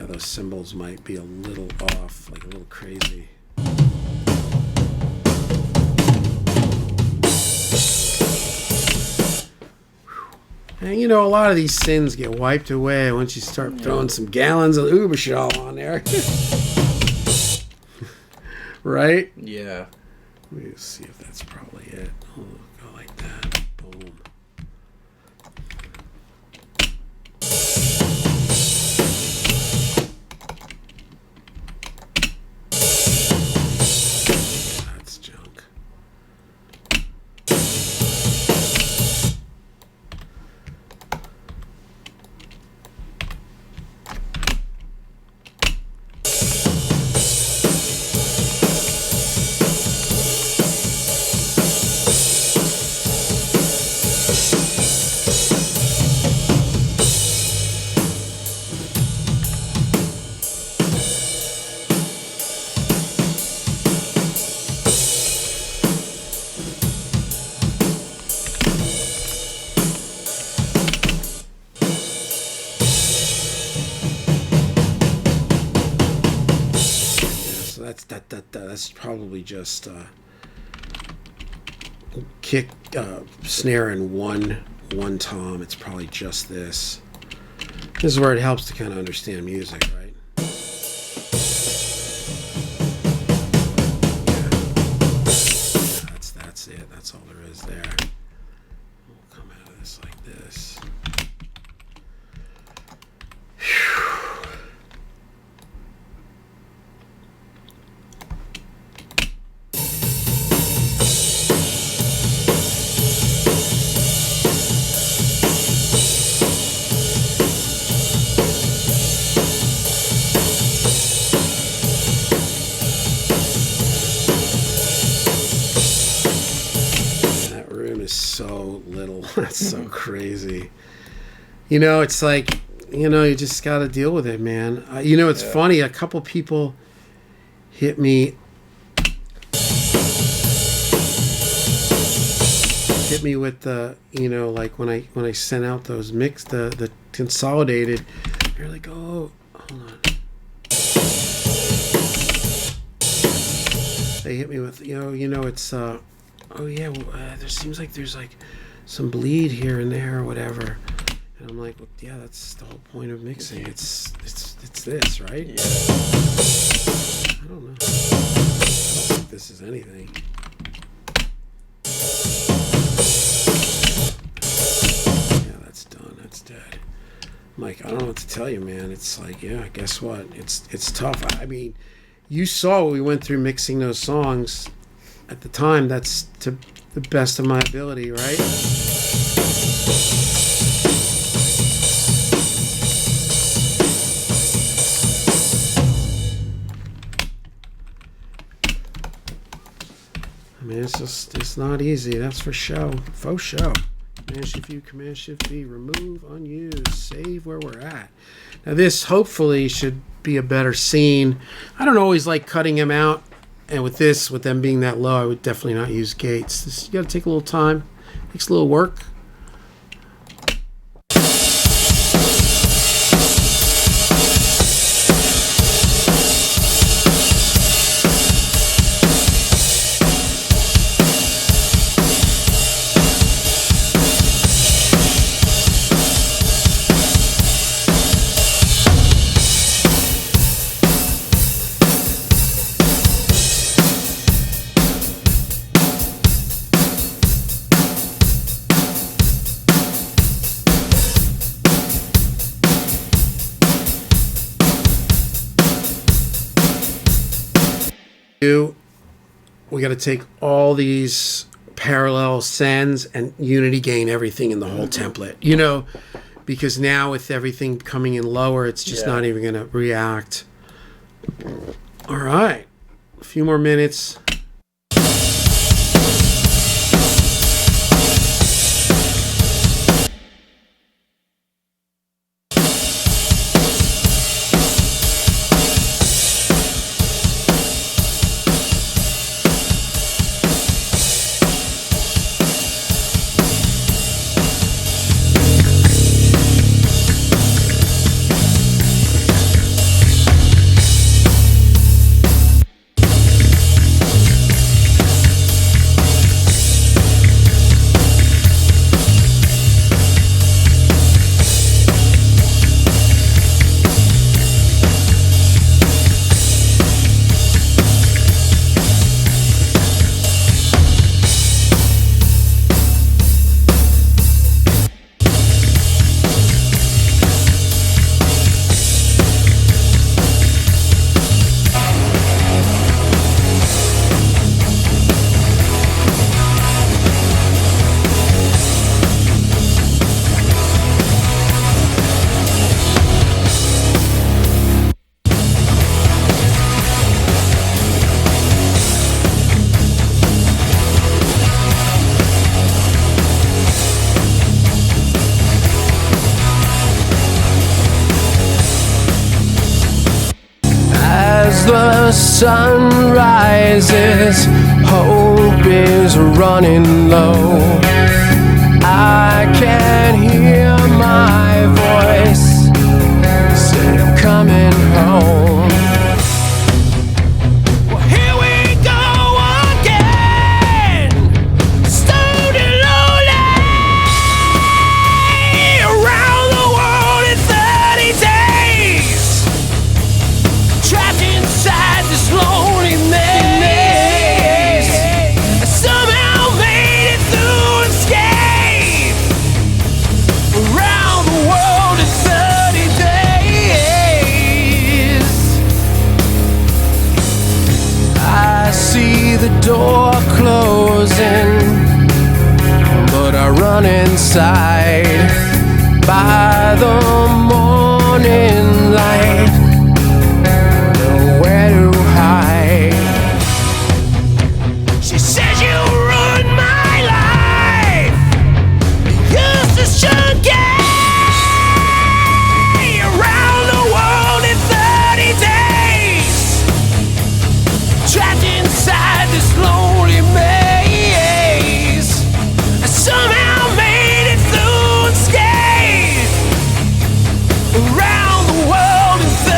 those cymbals might be a little off, like a little crazy. And you know, a lot of these sins get wiped away once you start throwing some gallons of Uberschall on there. Right? Yeah. Let me see if that's probably it. Oh, go like that. Boom. That's probably just kick, snare, and one tom. It's probably just this. This is where it helps to kind of understand music, right? Yeah, that's it. That's all there is there. We'll come out of this like this. That's so crazy. You know, it's like, you know, you just got to deal with it, man. You know, it's funny. A couple people hit me with the, you know, like when I sent out those the consolidated. They're like, oh, hold on. They hit me with, you know, it's oh yeah, well, there seems like there's like some bleed here and there or whatever, and I'm like, well, yeah, that's the whole point of mixing. It's this, right? Yeah. I don't know. I don't think this is anything. Yeah, that's done. That's dead. I'm like, I don't know what to tell you, man. It's like, yeah, guess what? It's tough. I mean, you saw what we went through mixing those songs at the time. That's to the best of my ability, right? I mean, it's not easy. That's for show. Faux show. Command Shift U, Command Shift V, remove, unused, save where we're at. Now this hopefully should be a better scene. I don't always like cutting them out, and with them being that low, I would definitely not use gates. You got to take a little time. Takes a little work. We got to take all these parallel sends and unity gain everything in the whole template, because now with everything coming in lower, it's just not even going to react. All right, a few more minutes. The sun rises, hope is running low. I can hear my voice say I'm coming home. Well, here we go again, slowly, slowly, around the world in 30 days. Trapped inside this lonely maze, I somehow made it through unscathed. Around the world in 30 days. I see the door closing, but I run inside by the morning light. Where to hide? She says you ruined my life. Useless junkie, around the world in 30 days. Trapped inside this lonely maze. I somehow made it through unscathed. Around the world in 30 days.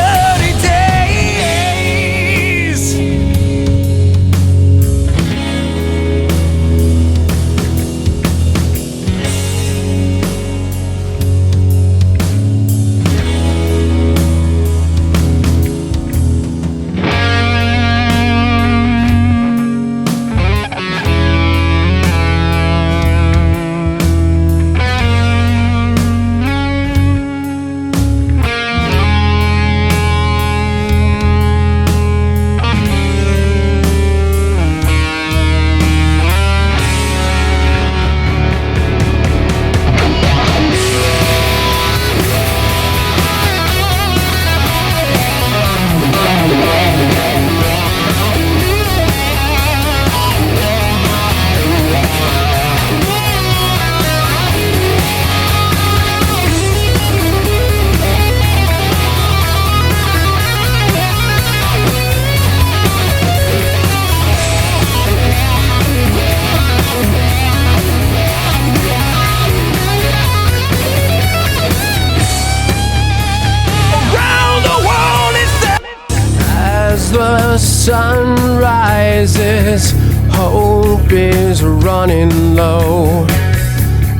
sun rises, hope is running low.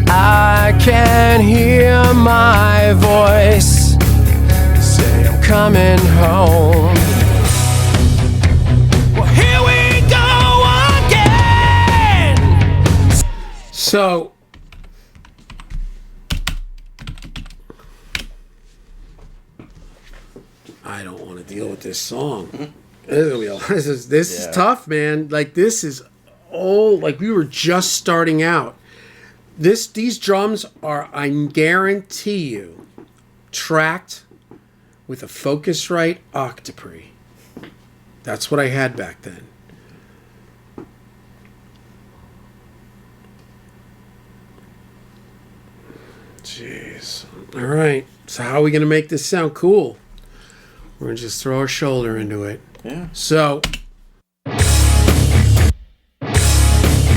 I can hear my voice say I'm coming home. Well, here we go again. So, I don't want to deal with this song. This is tough, man. Like, this is old. Like, we were just starting out. These drums are, I guarantee you, tracked with a Focusrite Octopre. That's what I had back then. Jeez. All right. So how are we going to make this sound cool? We're going to just throw our shoulder into it. Yeah. So,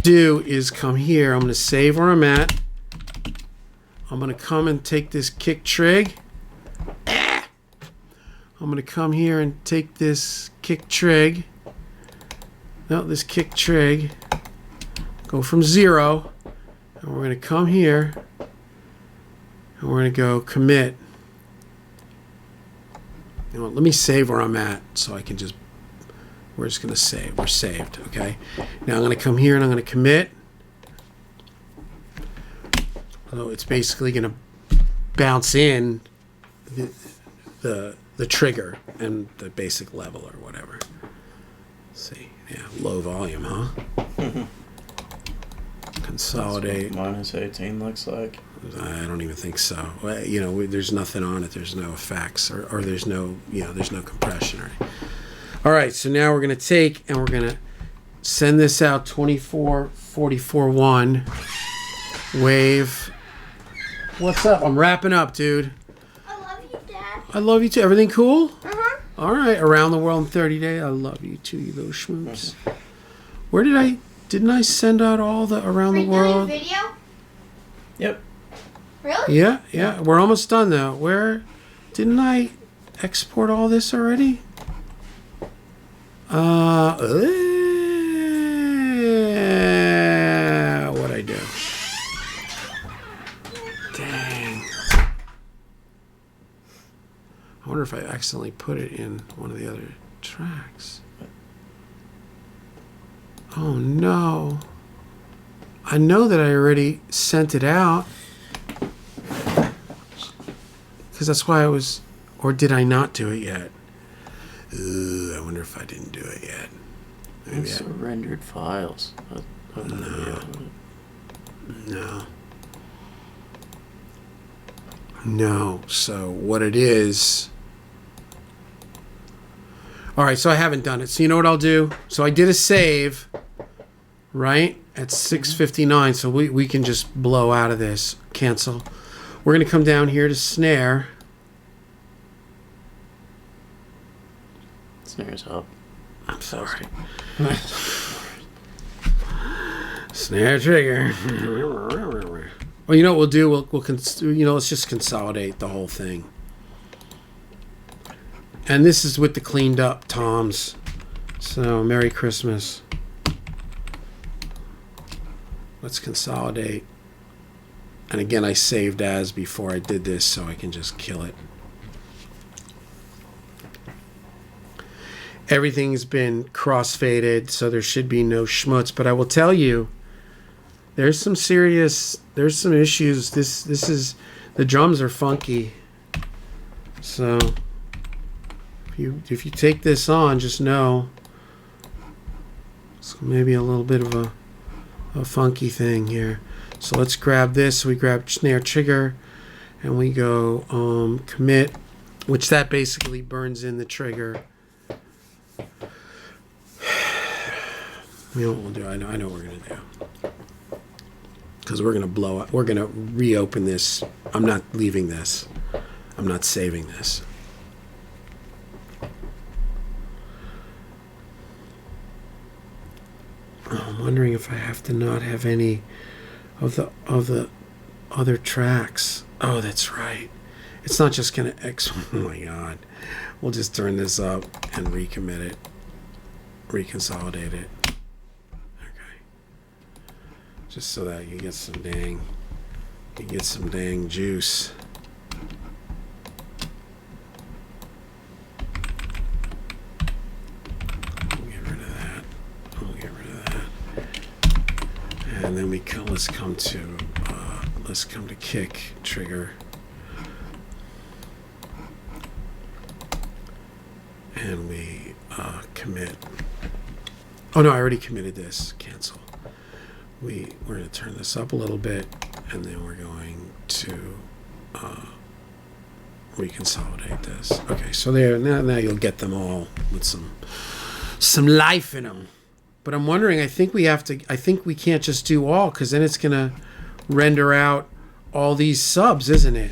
do is come here. I'm going to save where I'm at. I'm going to come and take this kick trig. I'm going to come here and take this kick trig. No, this kick trig. Go from 0. And we're going to come here. And we're going to go commit. You know what, let me save where I'm at so I can just, we're just going to save. We're saved, okay? Now I'm going to come here and I'm going to commit. So it's basically going to bounce in the trigger and the basic level or whatever. Let's see. Yeah, low volume, huh? Consolidate. Minus 18 looks like. I don't even think so. You know, there's nothing on it. There's no effects, or there's no, you know, there's no compression. All right, so now we're going to take and we're going to send this out 2444.1 wave. What's up? I'm wrapping up, dude. I love you, Dad. I love you too. Everything cool? Uh-huh. All right, around the world in 30 days. I love you too, you little schmoops. Where didn't I send out all the around the world? Video? Yep. Really? Yeah, we're almost done though. Where didn't I export all this already? What'd I do? Dang. I wonder if I accidentally put it in one of the other tracks. Oh no. I know that I already sent it out. Because that's why I was... Or did I not do it yet? I wonder if I didn't do it yet. Maybe It's rendered files. No. So what it is... Alright, so I haven't done it. So you know what I'll do? So I did a save, right? At 6:59, so we can just blow out of this. Cancel. We're going to come down here to snare. Snare's up. I'm sorry. Snare trigger. Well, you know what we'll do? Let's just consolidate the whole thing. And this is with the cleaned up toms. So, Merry Christmas. Let's consolidate. And again, I saved as before I did this so I can just kill it. Everything's been crossfaded, so there should be no schmutz. But I will tell you, there's some issues. This is, the drums are funky. So if you take this on, just know it's maybe a little bit of a funky thing here. So let's grab this. We grab snare trigger and we go commit, which that basically burns in the trigger. You know what we'll do? I know what we're gonna do. Because we're gonna blow up. We're gonna reopen this. I'm not leaving this. I'm not saving this. I'm wondering if I have to not have any of the other tracks. Oh, that's right. It's not just gonna oh my god. We'll just turn this up and recommit it. reconsolidate it. Okay. Just so that you get some dang juice. And then let's come to kick trigger, and we commit. Oh no, I already committed this. Cancel. We're going to turn this up a little bit, and then we're going to reconsolidate this. Okay, so there now you'll get them all with some life in them. But I'm wondering, I think we can't just do all, because then it's going to render out all these subs, isn't it?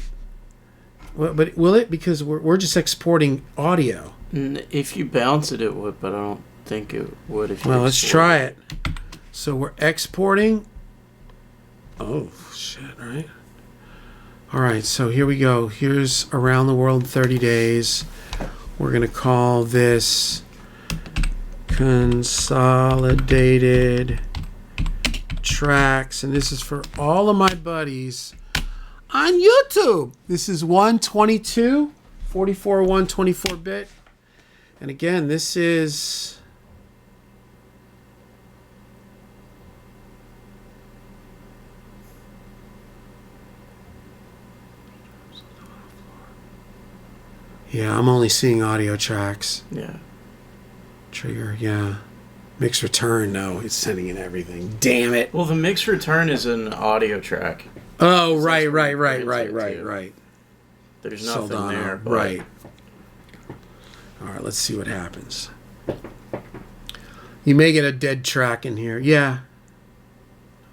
Well, but will it? Because we're just exporting audio. If you bounce it, it would, but I don't think it would if you Well, let's try it. So we're exporting. Oh, shit, right? All right, so here we go. Here's Around the World in 30 Days. We're going to call this Consolidated Tracks, and this is for all of my buddies on YouTube. This is 122 44 124-bit, and again, this is yeah, I'm only seeing audio tracks. Yeah. Trigger, yeah. Mix return, no, it's sending in everything. Damn it. Well, the mix return is an audio track. Oh, right. There's nothing Soldano, there. But right. All right, let's see what happens. You may get a dead track in here. Yeah.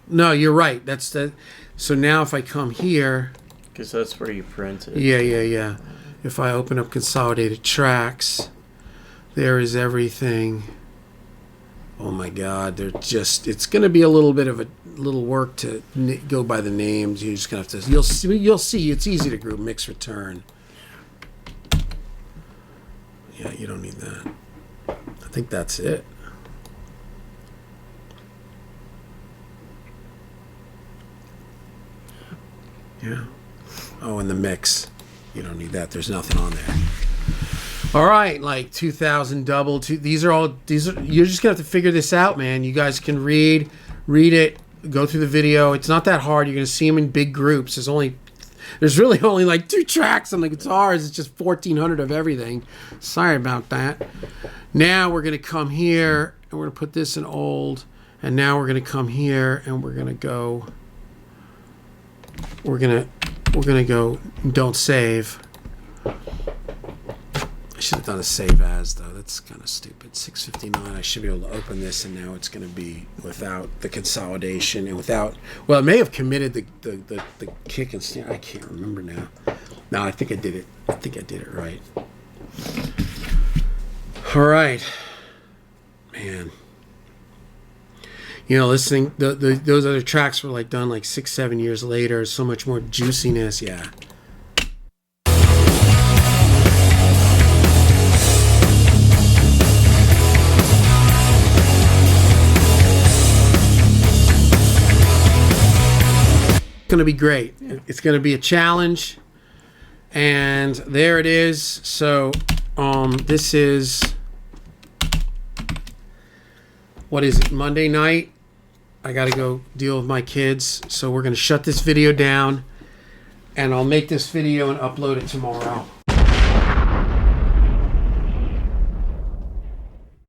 No, you're right. That's the. So now if I come here. Because that's where you print it. Yeah. If I open up Consolidated Tracks, there is everything. Oh my God, it's going to be a little bit of a little work to go by the names. You're just going to have to, you'll see, it's easy to group mix return. Yeah, you don't need that. I think that's it. Yeah. Oh, and the mix. You don't need that. There's nothing on there. All right, like 2000 double. These are. You're just gonna have to figure this out, man. You guys can read it, go through the video. It's not that hard. You're gonna see them in big groups. There's really only like 2 tracks on the guitars. It's just 1400 of everything. Sorry about that. Now we're gonna come here and we're gonna put this in old, and now we're gonna come here and we're gonna go. We're gonna go. Don't save. I should have done a save as, though. That's kind of stupid. 659. I should be able to open this, and now it's going to be without the consolidation and without. Well, it may have committed the kick and snare. I can't remember now. No, I think I did it. I think I did it right. All right, man. You know, listening those other tracks were like done like 6-7 years later. So much more juiciness. Yeah. Going to be great. It's going to be a challenge, and there it is. So this is, what is it, Monday night? I got to go deal with my kids, so we're going to shut this video down, and I'll make this video and upload it tomorrow.